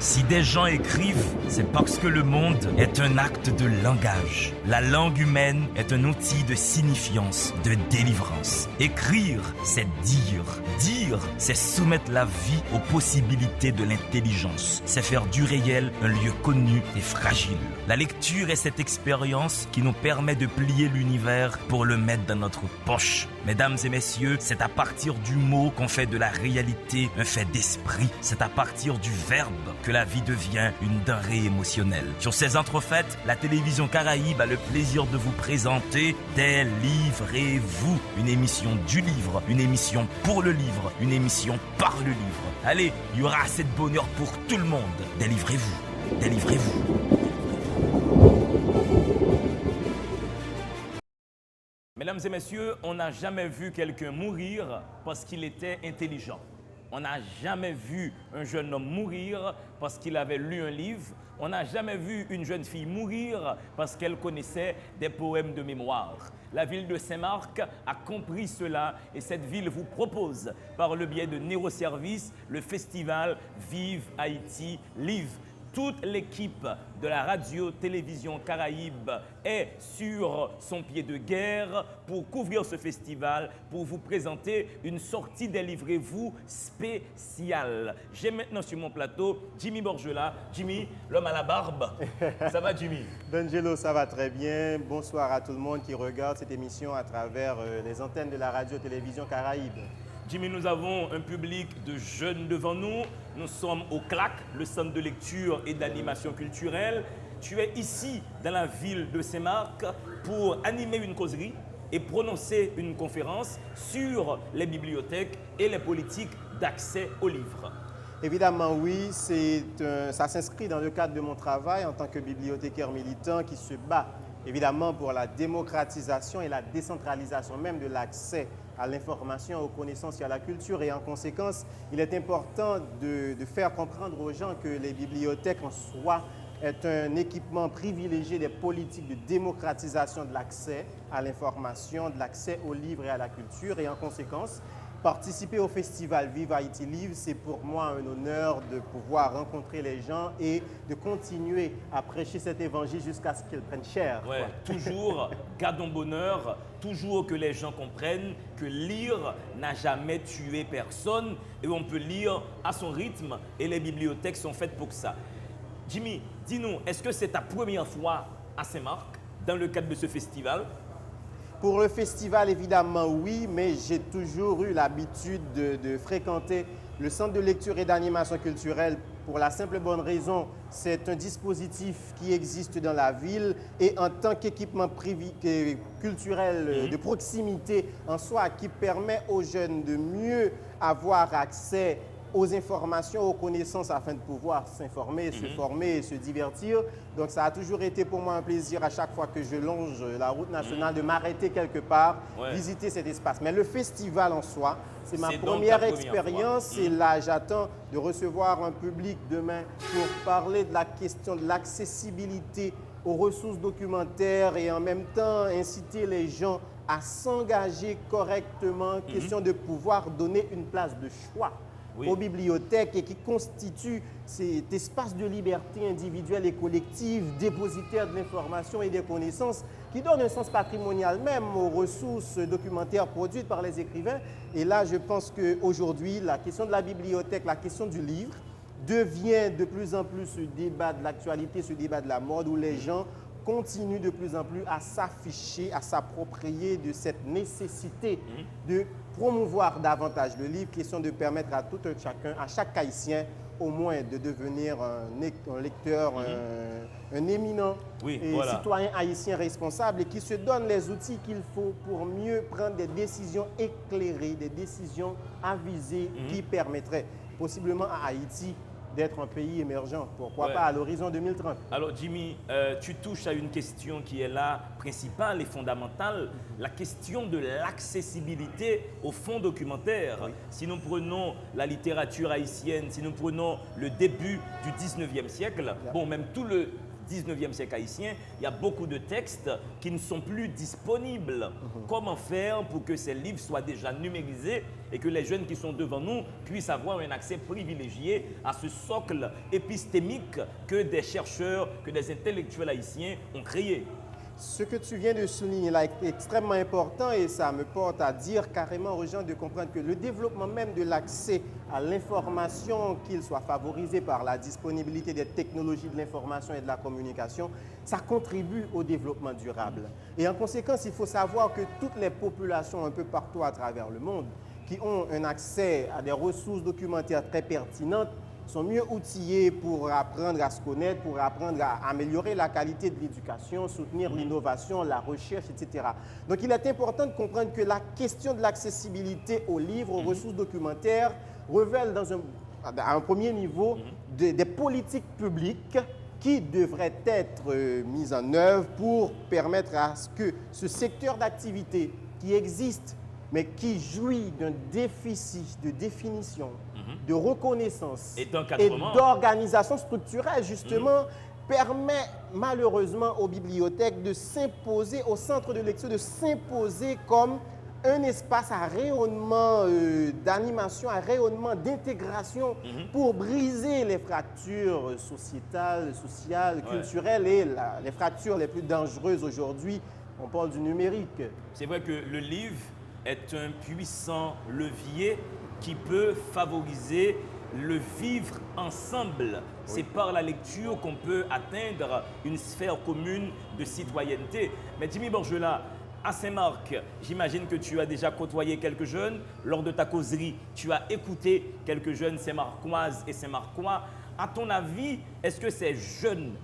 Si des gens écrivent, c'est parce que le monde est un acte de langage. La langue humaine est un outil de signifiance, de délivrance. Écrire, c'est dire. Dire, c'est soumettre la vie aux possibilités de l'intelligence. C'est faire du réel un lieu connu et fragile. La lecture est cette expérience qui nous permet de plier l'univers pour le mettre dans notre poche. Mesdames et messieurs, c'est à partir du mot qu'on fait de la réalité un fait d'esprit. C'est à partir du verbe que la vie devient une denrée émotionnelle. Sur ces entrefaites, la télévision Caraïbe a le plaisir de vous présenter Délivrez-vous, une émission du livre, une émission pour le livre, une émission par le livre. Allez, il y aura assez de bonheur pour tout le monde. Délivrez-vous, délivrez-vous. Mesdames et messieurs, on n'a jamais vu quelqu'un mourir parce qu'il était intelligent. On n'a jamais vu un jeune homme mourir parce qu'il avait lu un livre. On n'a jamais vu une jeune fille mourir parce qu'elle connaissait des poèmes de mémoire. La ville de Saint-Marc a compris cela et cette ville vous propose, par le biais de Néroservice, le festival Vive Haïti Live. Toute l'équipe de la radio-télévision Caraïbe est sur son pied de guerre pour couvrir ce festival, pour vous présenter une sortie Délivrez-vous spéciale. J'ai maintenant sur mon plateau Jimmy Borgela. Jimmy, l'homme à la barbe. Ça va, Jimmy? D'Angelo, ça va très bien. Bonsoir à tout le monde qui regarde cette émission à travers les antennes de la radio-télévision Caraïbe. Jimmy, nous avons un public de jeunes devant nous. Nous sommes au CLAC, le centre de lecture et d'animation culturelle. Tu es ici, dans la ville de Saint-Marc, pour animer une causerie et prononcer une conférence sur les bibliothèques et les politiques d'accès aux livres. Évidemment, oui, ça s'inscrit dans le cadre de mon travail en tant que bibliothécaire militant qui se bat évidemment pour la démocratisation et la décentralisation même de l'accès à l'information, aux connaissances et à la culture. Et en conséquence, il est important de faire comprendre aux gens que les bibliothèques en soi est un équipement privilégié des politiques de démocratisation de l'accès à l'information, de l'accès aux livres et à la culture. Et en conséquence, participer au festival Vive Haïti Live, c'est pour moi un honneur de pouvoir rencontrer les gens et de continuer à prêcher cet évangile jusqu'à ce qu'ils prennent chair. Ouais, toujours, gardons bonheur, toujours que les gens comprennent que lire n'a jamais tué personne et on peut lire à son rythme et les bibliothèques sont faites pour ça. Jimmy, dis-nous, est-ce que c'est ta première fois à Saint-Marc dans le cadre de ce festival? Pour le festival, évidemment, oui, mais j'ai toujours eu l'habitude de fréquenter le centre de lecture et d'animation culturelle pour la simple bonne raison, c'est un dispositif qui existe dans la ville et en tant qu'équipement culturel de proximité en soi qui permet aux jeunes de mieux avoir accès aux informations, aux connaissances afin de pouvoir s'informer, se former et se divertir. Donc ça a toujours été pour moi un plaisir à chaque fois que je longe la route nationale de m'arrêter quelque part, visiter cet espace. Mais le festival en soi, c'est ma première expérience et là j'attends de recevoir un public demain pour parler de la question de l'accessibilité aux ressources documentaires et en même temps inciter les gens à s'engager correctement, question de pouvoir donner une place de choix aux bibliothèques et qui constituent cet espace de liberté individuelle et collective, dépositaire de l'information et des connaissances, qui donne un sens patrimonial même aux ressources documentaires produites par les écrivains. Et là, je pense qu'aujourd'hui, la question de la bibliothèque, la question du livre, devient de plus en plus ce débat de l'actualité, ce débat de la mode, où les gens continuent de plus en plus à s'afficher, à s'approprier de cette nécessité de promouvoir davantage le livre, question de permettre à tout un chacun, à chaque Haïtien, au moins de devenir un lecteur, un éminent citoyen haïtien responsable et qui se donne les outils qu'il faut pour mieux prendre des décisions éclairées, des décisions avisées qui permettraient possiblement à Haïti d'être un pays émergent, pourquoi pas à l'horizon 2030. Alors Jimmy, tu touches à une question qui est là, principale et fondamentale, la question de l'accessibilité aux fonds documentaires. Si nous prenons la littérature haïtienne, si nous prenons le début du 19e siècle, bon, même tout le 19e siècle haïtien, il y a beaucoup de textes qui ne sont plus disponibles. Comment faire pour que ces livres soient déjà numérisés et que les jeunes qui sont devant nous puissent avoir un accès privilégié à ce socle épistémique que des chercheurs, que des intellectuels haïtiens ont créé? Ce que tu viens de souligner là est extrêmement important et ça me porte à dire carrément aux gens de comprendre que le développement même de l'accès à l'information, qu'il soit favorisé par la disponibilité des technologies de l'information et de la communication, ça contribue au développement durable. Et en conséquence, il faut savoir que toutes les populations un peu partout à travers le monde qui ont un accès à des ressources documentaires très pertinentes sont mieux outillés pour apprendre à se connaître, pour apprendre à améliorer la qualité de l'éducation, soutenir l'innovation, la recherche, etc. Donc il est important de comprendre que la question de l'accessibilité aux livres, aux ressources documentaires, révèle à un premier niveau des politiques publiques qui devraient être mises en œuvre pour permettre à ce que ce secteur d'activité qui existe, mais qui jouit d'un déficit de définition, de reconnaissance Et d'encadrement. d'organisation structurelle, justement, permet malheureusement aux bibliothèques de s'imposer, aux centres de lecture, de s'imposer comme un espace à rayonnement d'animation, à rayonnement d'intégration pour briser les fractures sociétales, sociales, culturelles et les fractures les plus dangereuses aujourd'hui. On parle du numérique. C'est vrai que le livre est un puissant levier qui peut favoriser le vivre ensemble. C'est par la lecture qu'on peut atteindre une sphère commune de citoyenneté. Mais Jimmy Borgelat, à Saint-Marc, j'imagine que tu as déjà côtoyé quelques jeunes. Lors de ta causerie, tu as écouté quelques jeunes Saint-Marcoises et Saint-Marcois. À ton avis, est-ce que ces jeunes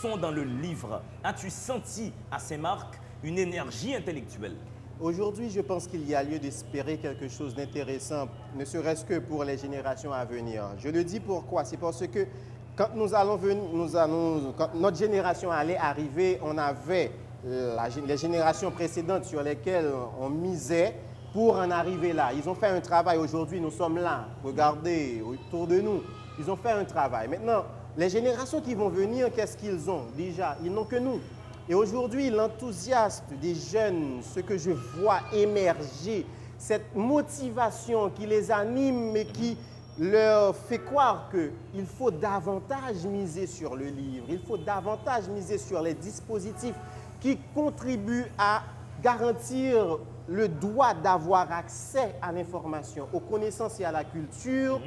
sont dans le livre? As-tu senti à Saint-Marc une énergie intellectuelle? Aujourd'hui, je pense qu'il y a lieu d'espérer quelque chose d'intéressant, ne serait-ce que pour les générations à venir. Je le dis pourquoi? C'est parce que quand quand notre génération allait arriver, on avait les générations précédentes sur lesquelles on misait pour en arriver là. Ils ont fait un travail. Aujourd'hui, nous sommes là. Regardez autour de nous. Ils ont fait un travail. Maintenant, les générations qui vont venir, qu'est-ce qu'ils ont? Déjà, ils n'ont que nous. Et aujourd'hui, l'enthousiasme des jeunes, ce que je vois émerger, cette motivation qui les anime et qui leur fait croire qu'il faut davantage miser sur le livre, il faut davantage miser sur les dispositifs qui contribuent à garantir le droit d'avoir accès à l'information, aux connaissances et à la culture.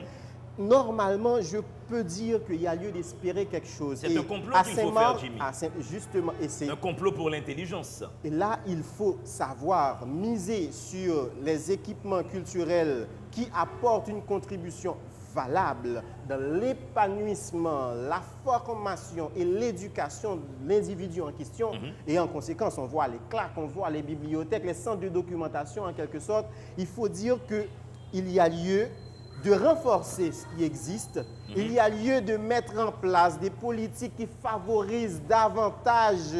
Normalement, je peux dire qu'il y a lieu d'espérer quelque chose. C'est un complot qu'il faut faire, Jimmy. Justement, et c'est un complot pour l'intelligence. Et là, il faut savoir miser sur les équipements culturels qui apportent une contribution valable dans l'épanouissement, la formation et l'éducation de l'individu en question. Et en conséquence, on voit les claques, on voit les bibliothèques, les centres de documentation en quelque sorte. Il faut dire qu'il y a lieu de renforcer ce qui existe. Il y a lieu de mettre en place des politiques qui favorisent davantage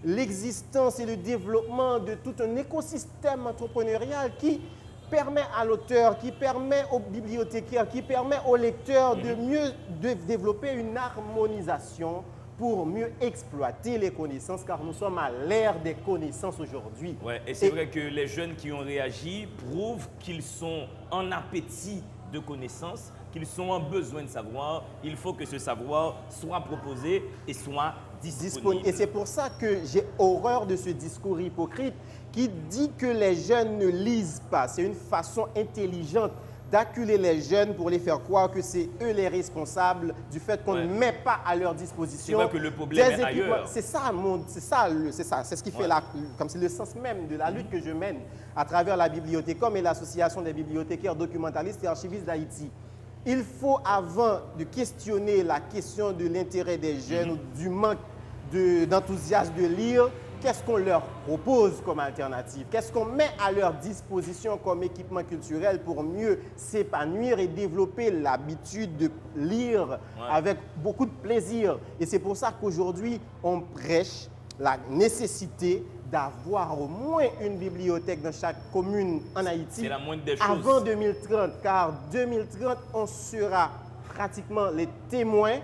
l'existence et le développement de tout un écosystème entrepreneurial qui permet à l'auteur, qui permet aux bibliothécaires, qui permet aux lecteurs de mieux développer une harmonisation pour mieux exploiter les connaissances, car nous sommes à l'ère des connaissances aujourd'hui. Ouais, et c'est vrai que les jeunes qui ont réagi prouvent qu'ils sont en appétit de connaissances, qu'ils sont en besoin de savoir. Il faut que ce savoir soit proposé et soit disponible. Et c'est pour ça que j'ai horreur de ce discours hypocrite qui dit que les jeunes ne lisent pas. C'est une façon intelligente d'acculer les jeunes pour les faire croire que c'est eux les responsables du fait qu'on ne met pas à leur disposition. C'est vrai que le problème est ailleurs. C'est ça, c'est ce qui fait comme c'est le sens même de la lutte que je mène à travers la Bibliothécom et l'association des bibliothécaires documentalistes et archivistes d'Haïti. Il faut, avant de questionner la question de l'intérêt des jeunes ou du manque d'enthousiasme de lire, qu'est-ce qu'on leur propose comme alternative? Qu'est-ce qu'on met à leur disposition comme équipement culturel pour mieux s'épanouir et développer l'habitude de lire avec beaucoup de plaisir? Et c'est pour ça qu'aujourd'hui, on prêche la nécessité d'avoir au moins une bibliothèque dans chaque commune en Haïti. C'est la moindre des choses. Avant 2030, car 2030, on sera pratiquement les témoins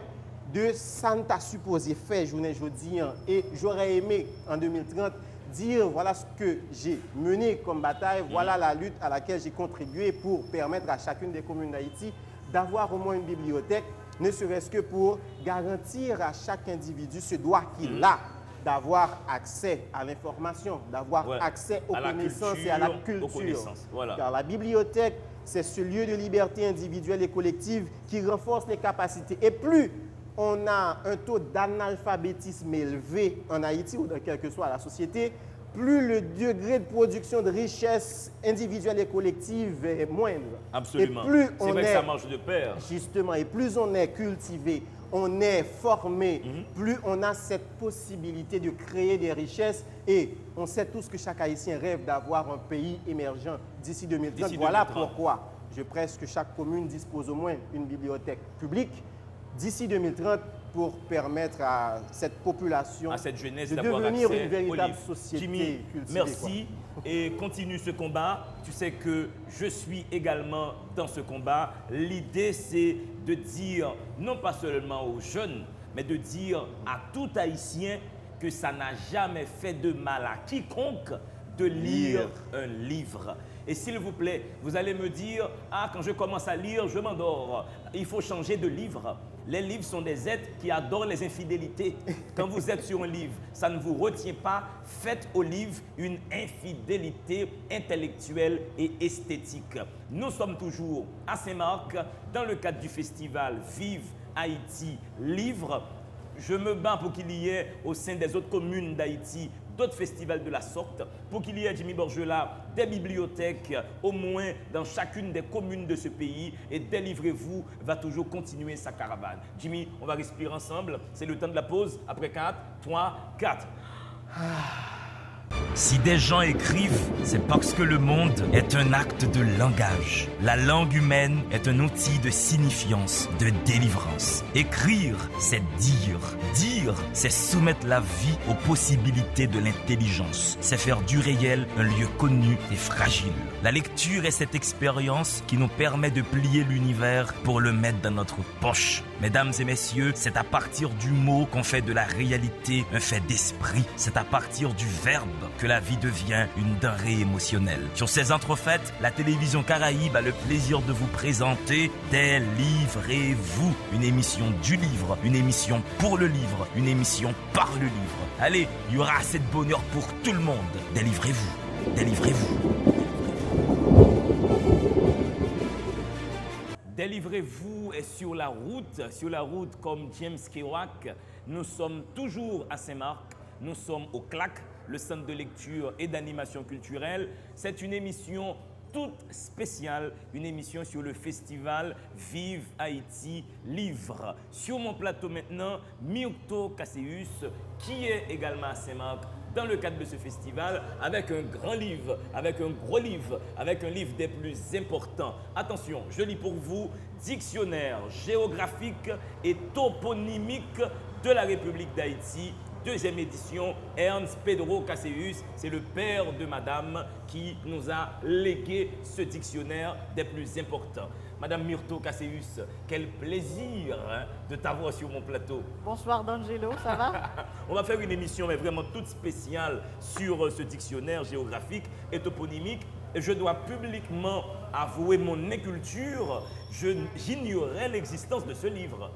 de ça ne t'a supposé faire journée jeudi. Et j'aurais aimé en 2030 dire voilà ce que j'ai mené comme bataille, voilà la lutte à laquelle j'ai contribué pour permettre à chacune des communes d'Haïti d'avoir au moins une bibliothèque, ne serait-ce que pour garantir à chaque individu ce droit qu'il a d'avoir accès à l'information, d'avoir accès aux connaissances et à la culture. Voilà. Car la bibliothèque, c'est ce lieu de liberté individuelle et collective qui renforce les capacités. Et plus on a un taux d'analphabétisme élevé en Haïti ou dans quelle que soit la société, plus le degré de production de richesse individuelle et collective est moindre. Absolument. C'est vrai que ça marche de pair. Justement, et plus on est cultivé, on est formé, plus on a cette possibilité de créer des richesses. Et on sait tous que chaque Haïtien rêve d'avoir un pays émergent d'ici 2030. Voilà pourquoi je presse que chaque commune dispose au moins une bibliothèque publique. D'ici 2030, pour permettre à cette population à cette jeunesse de d'avoir devenir accès une aux véritable livres. société Jimmy, cultivée. merci et continue ce combat. Tu sais que je suis également dans ce combat. L'idée, c'est de dire, non pas seulement aux jeunes, mais de dire à tout Haïtien que ça n'a jamais fait de mal à quiconque de lire un livre. Et s'il vous plaît, vous allez me dire, ah, quand je commence à lire, je m'endors. Il faut changer de livre. Les livres sont des êtres qui adorent les infidélités. Quand vous êtes sur un livre, ça ne vous retient pas. Faites au livre une infidélité intellectuelle et esthétique. Nous sommes toujours à Saint-Marc dans le cadre du festival Vive Haïti Livre. Je me bats pour qu'il y ait au sein des autres communes d'Haïti d'autres festivals de la sorte, pour qu'il y ait, Jimmy Borgela, des bibliothèques au moins dans chacune des communes de ce pays, et Délivrez-vous va toujours continuer sa caravane. Jimmy, on va respirer ensemble, c'est le temps de la pause, après 4, 3, 4. Si des gens écrivent, c'est parce que le monde est un acte de langage. La langue humaine est un outil de signifiance, de délivrance. Écrire, c'est dire. Dire, c'est soumettre la vie aux possibilités de l'intelligence. C'est faire du réel un lieu connu et fragile. La lecture est cette expérience qui nous permet de plier l'univers pour le mettre dans notre poche. Mesdames et messieurs, c'est à partir du mot qu'on fait de la réalité un fait d'esprit. C'est à partir du verbe que la vie devient une denrée émotionnelle. Sur ces entrefaites, la télévision Caraïbe a le plaisir de vous présenter Délivrez-vous, une émission du livre, une émission pour le livre, une émission par le livre. Allez, il y aura assez de bonheur pour tout le monde. Délivrez-vous, délivrez-vous. Délivrez-vous est sur la route comme James Kerouac. Nous sommes toujours à Saint-Marc, nous sommes au CLAC, le centre de lecture et d'animation culturelle. C'est une émission toute spéciale, une émission sur le festival Vive Haïti Livre. Sur mon plateau maintenant, Myrto Casséus, qui est également à Saint-Marc dans le cadre de ce festival, avec un grand livre, avec un gros livre, avec un livre des plus importants. Attention, je lis pour vous Dictionnaire géographique et toponymique de la République d'Haïti, deuxième édition. Ernst Pedro Casséus, c'est le père de madame qui nous a légué ce dictionnaire des plus importants. Madame Myrto Casséus, quel plaisir de t'avoir sur mon plateau. Bonsoir D'Angelo, ça va? On va faire une émission mais vraiment toute spéciale sur ce dictionnaire géographique et toponymique. Et je dois publiquement avouer mon inculture, j'ignorais l'existence de ce livre.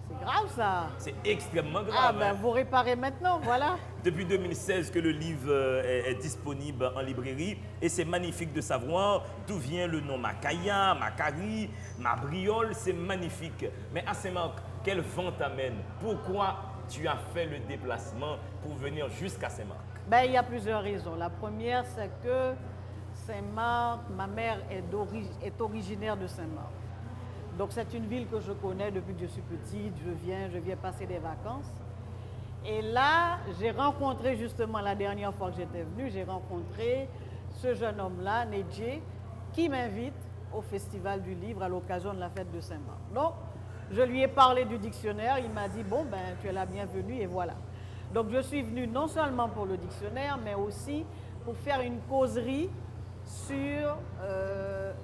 C'est grave ça. C'est extrêmement grave. Ah ben vous réparez maintenant, voilà. Depuis 2016 que le livre est disponible en librairie et c'est magnifique de savoir d'où vient le nom Macaya, Macari, Mabriole, c'est magnifique. Mais à Saint-Marc, quel vent t'amène? Pourquoi tu as fait le déplacement pour venir jusqu'à Saint-Marc? Ben il y a plusieurs raisons. La première c'est que Saint-Marc, ma mère est originaire de Saint-Marc. Donc c'est une ville que je connais depuis que je suis petite, je viens passer des vacances. Et là, j'ai rencontré justement la dernière fois que j'étais venue, j'ai rencontré ce jeune homme-là, Nedje, qui m'invite au Festival du Livre à l'occasion de la fête de Saint-Marc. Donc, je lui ai parlé du dictionnaire, il m'a dit, bon, ben, tu es la bienvenue et voilà. Donc, je suis venue non seulement pour le dictionnaire, mais aussi pour faire une causerie sur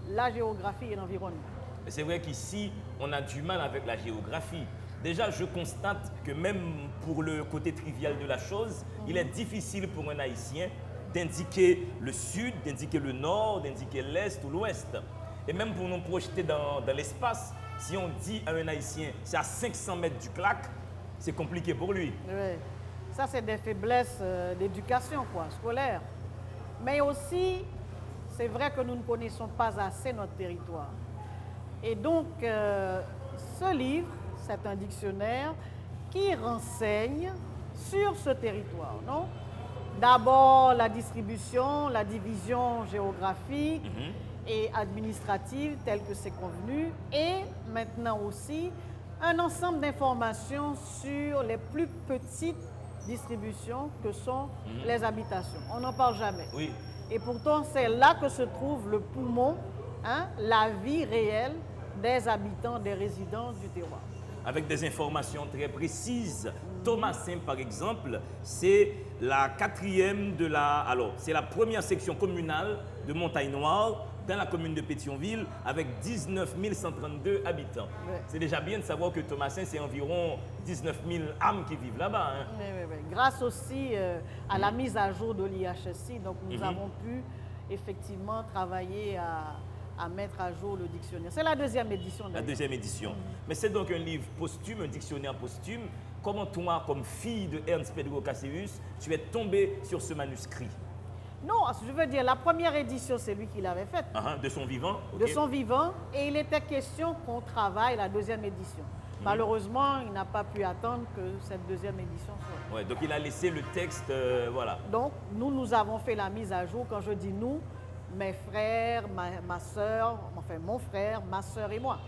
la géographie et l'environnement. C'est vrai qu'ici, on a du mal avec la géographie. Déjà, je constate que même pour le côté trivial de la chose, il est difficile pour un Haïtien d'indiquer le sud, d'indiquer le nord, d'indiquer l'est ou l'ouest. Et même pour nous projeter dans l'espace, si on dit à un Haïtien, c'est à 500 mètres du CLAC, c'est compliqué pour lui. Oui. Ça, c'est des faiblesses d'éducation, quoi, scolaire. Mais aussi, c'est vrai que nous ne connaissons pas assez notre territoire. Et donc, ce livre, c'est un dictionnaire qui renseigne sur ce territoire, non? D'abord, la distribution, la division géographique et administrative, telle que c'est convenu, et maintenant aussi, un ensemble d'informations sur les plus petites distributions que sont les habitations. On n'en parle jamais. Oui. Et pourtant, c'est là que se trouve le poumon, hein, la vie réelle des habitants, des résidents du terroir. avec des informations très précises. Thomasin, par exemple, c'est la quatrième de la... Alors, c'est la première section communale de Montagne-Noire dans la commune de Pétionville avec 19 132 habitants. Ouais. C'est déjà bien de savoir que Thomasin, c'est environ 19 000 âmes qui vivent là-bas. Hein. Oui. Grâce aussi à la mise à jour de l'IHSI, donc nous avons pu effectivement travailler à mettre à jour le dictionnaire. C'est la deuxième édition. La deuxième édition. Mais c'est donc un livre posthume, un dictionnaire posthume. Comment toi, comme fille de Ernst Pedro Caceus, tu es tombée sur ce manuscrit? Non, je veux dire, la première édition, c'est lui qui l'avait faite. De son vivant? De son vivant. Et il était question qu'on travaille la deuxième édition. Malheureusement, il n'a pas pu attendre que cette deuxième édition soit. Ouais, donc il a laissé le texte, voilà. Donc, nous avons fait la mise à jour. Quand je dis nous, mes frères, ma soeur, enfin mon frère, ma soeur et moi.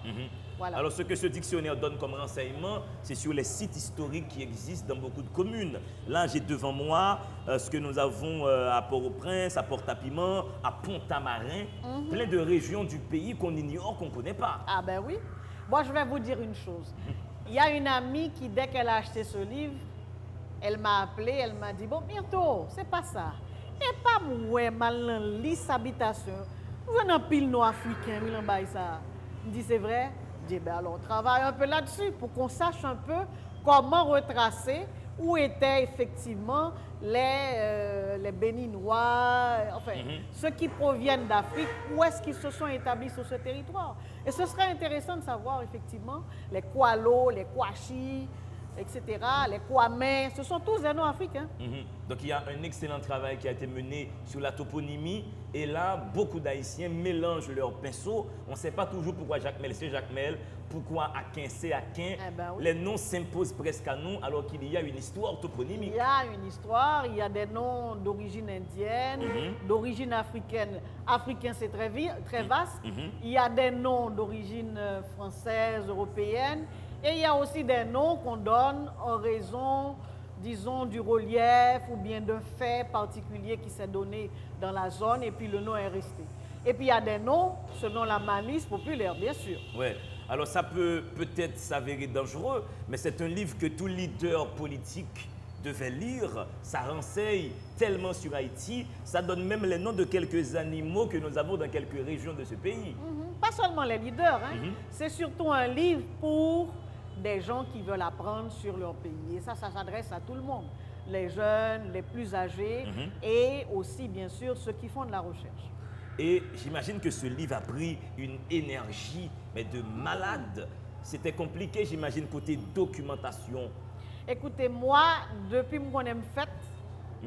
Voilà. Alors, ce que ce dictionnaire donne comme renseignement, c'est sur les sites historiques qui existent dans beaucoup de communes. Là, j'ai devant moi ce que nous avons à Port-au-Prince, à Port-à-Piment, à Pont-à-Marin, plein de régions du pays qu'on ignore, qu'on ne connaît pas. Ah ben oui. Moi, je vais vous dire une chose. Il y a une amie qui, dès qu'elle a acheté ce livre, elle m'a appelé, elle m'a dit, bon, bientôt, c'est pas ça. Et pas moi, mal liste habitation. Vous en avez pile nos africains, ils en ça. Je dis, c'est vrai? Je dis, ben alors, on travaille un peu là-dessus pour qu'on sache un peu comment retracer où étaient effectivement les Béninois, enfin, ceux qui proviennent d'Afrique, où est-ce qu'ils se sont établis sur ce territoire. Et ce serait intéressant de savoir effectivement les Koualo, les Kouachi, etc., les Kwame, ce sont tous des noms africains. Donc il y a un excellent travail qui a été mené sur la toponymie. Et là, beaucoup d'Haïtiens mélangent leurs pinceaux. On ne sait pas toujours pourquoi Jacmel c'est Jacmel, pourquoi Akin c'est Akin. Eh ben oui. Les noms s'imposent presque à nous alors qu'il y a une histoire toponymique. Il y a une histoire, il y a des noms d'origine indienne, d'origine africaine. Africain, c'est très vaste. Il y a des noms d'origine française, européenne. Et il y a aussi des noms qu'on donne en raison, disons, du relief ou bien d'un fait particulier qui s'est donné dans la zone et puis le nom est resté. Et puis il y a des noms selon la malice populaire, bien sûr. Ouais. Alors ça peut peut-être s'avérer dangereux, mais c'est un livre que tout leader politique devait lire. Ça renseigne tellement sur Haïti, ça donne même les noms de quelques animaux que nous avons dans quelques régions de ce pays. Pas seulement les leaders, hein. C'est surtout un livre pour des gens qui veulent apprendre sur leur pays. Et ça s'adresse à tout le monde. Les jeunes, les plus âgés et aussi, bien sûr, ceux qui font de la recherche. Et j'imagine que ce livre a pris une énergie, mais de malade. C'était compliqué, j'imagine, côté documentation. Écoutez, moi, depuis que je connais fait,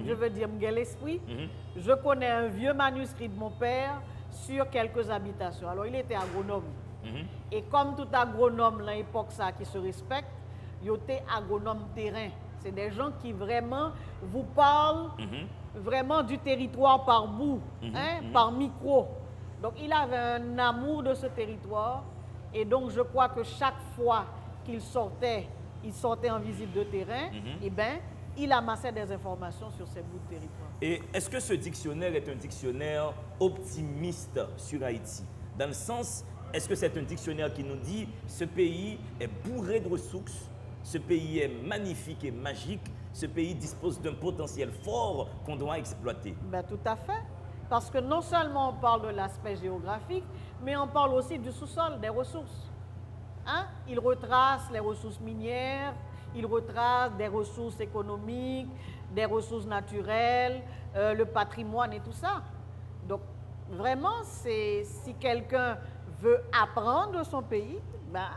je veux dire, j'ai l'esprit, je connais un vieux manuscrit de mon père sur quelques habitations. Alors, il était agronome. Et comme tout agronome à l'époque ça qui se respecte, il était agronome terrain. C'est des gens qui vraiment vous parlent vraiment du territoire par bout, par micro. Donc il avait un amour de ce territoire et donc je crois que chaque fois qu'il sortait, en visite de terrain, eh ben, il amassait des informations sur ces bouts de territoire. Et est-ce que ce dictionnaire est un dictionnaire optimiste sur Haïti? Dans le sens, est-ce que c'est un dictionnaire qui nous dit ce pays est bourré de ressources, ce pays est magnifique et magique, ce pays dispose d'un potentiel fort qu'on doit exploiter? Ben, tout à fait. Parce que non seulement on parle de l'aspect géographique, mais on parle aussi du sous-sol, des ressources. Il retrace les ressources minières, il retrace des ressources économiques, des ressources naturelles, le patrimoine et tout ça. Donc, vraiment, si quelqu'un veut apprendre de son pays, ben,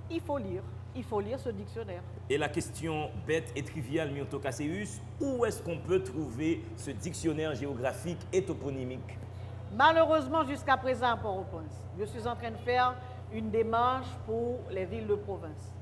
il faut lire ce dictionnaire. Et la question bête et triviale, Myrto Caceus, où est-ce qu'on peut trouver ce dictionnaire géographique et toponymique? Malheureusement, jusqu'à présent, à Port-au-Prince, je suis en train de faire une démarche pour les villes de province.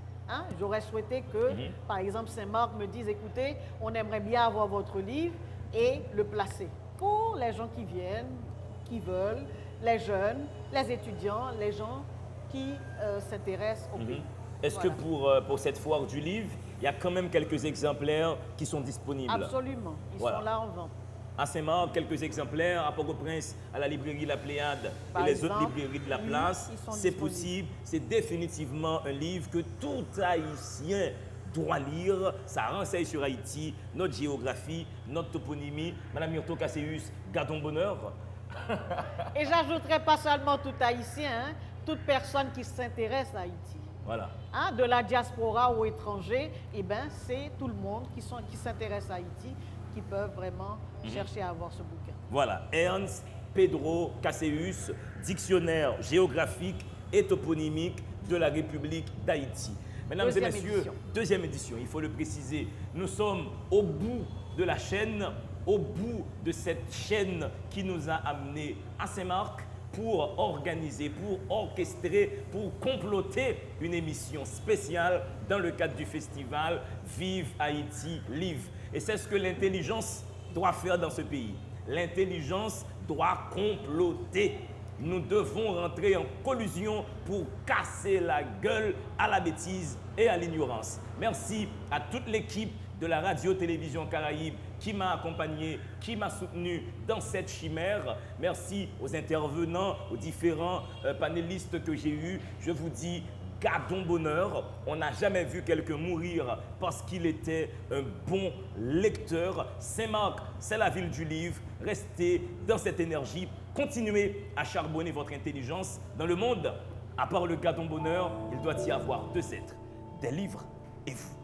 J'aurais souhaité que, par exemple, Saint-Marc me dise, écoutez, on aimerait bien avoir votre livre et le placer pour les gens qui viennent, qui veulent, les jeunes, les étudiants, les gens qui s'intéressent au pays. Est-ce que pour cette foire du livre, il y a quand même quelques exemplaires qui sont disponibles? Absolument, ils sont là en vente. À Saint-Marc, quelques exemplaires. À Port-au-Prince, à la librairie La Pléiade Par et les autres exemple, librairies de la oui, place. ils sont C'est disponibles. possible. C'est définitivement un livre que tout Haïtien doit lire. Ça renseigne sur Haïti, notre géographie, notre toponymie. Madame Myrto Casséus, gardons bonheur. Et j'ajouterais pas seulement tout Haïtien, hein, toute personne qui s'intéresse à Haïti. Voilà. Hein, de la diaspora ou étranger, eh ben, c'est tout le monde qui s'intéresse à Haïti qui peuvent vraiment chercher à avoir ce bouquin. Voilà, Ernst Pedro Casséus, dictionnaire géographique et toponymique de la République d'Haïti. Mesdames et messieurs, édition. deuxième édition, il faut le préciser. Nous sommes au bout de la chaîne, au bout de cette chaîne qui nous a amenés à Saint-Marc pour organiser, pour orchestrer, pour comploter une émission spéciale dans le cadre du festival Vive Haïti Live. Et c'est ce que l'intelligence doit faire dans ce pays. L'intelligence doit comploter. Nous devons rentrer en collusion pour casser la gueule à la bêtise et à l'ignorance. Merci à toute l'équipe de la radio-télévision Caraïbe qui m'a accompagné, qui m'a soutenu dans cette chimère. Merci aux intervenants, aux différents panélistes que j'ai eus. Je vous dis, gardons bonheur. On n'a jamais vu quelqu'un mourir parce qu'il était un bon lecteur. Saint-Marc, c'est la ville du livre. Restez dans cette énergie. Continuez à charbonner votre intelligence. Dans le monde, à part le gardons bonheur, il doit y avoir deux êtres, des livres et vous.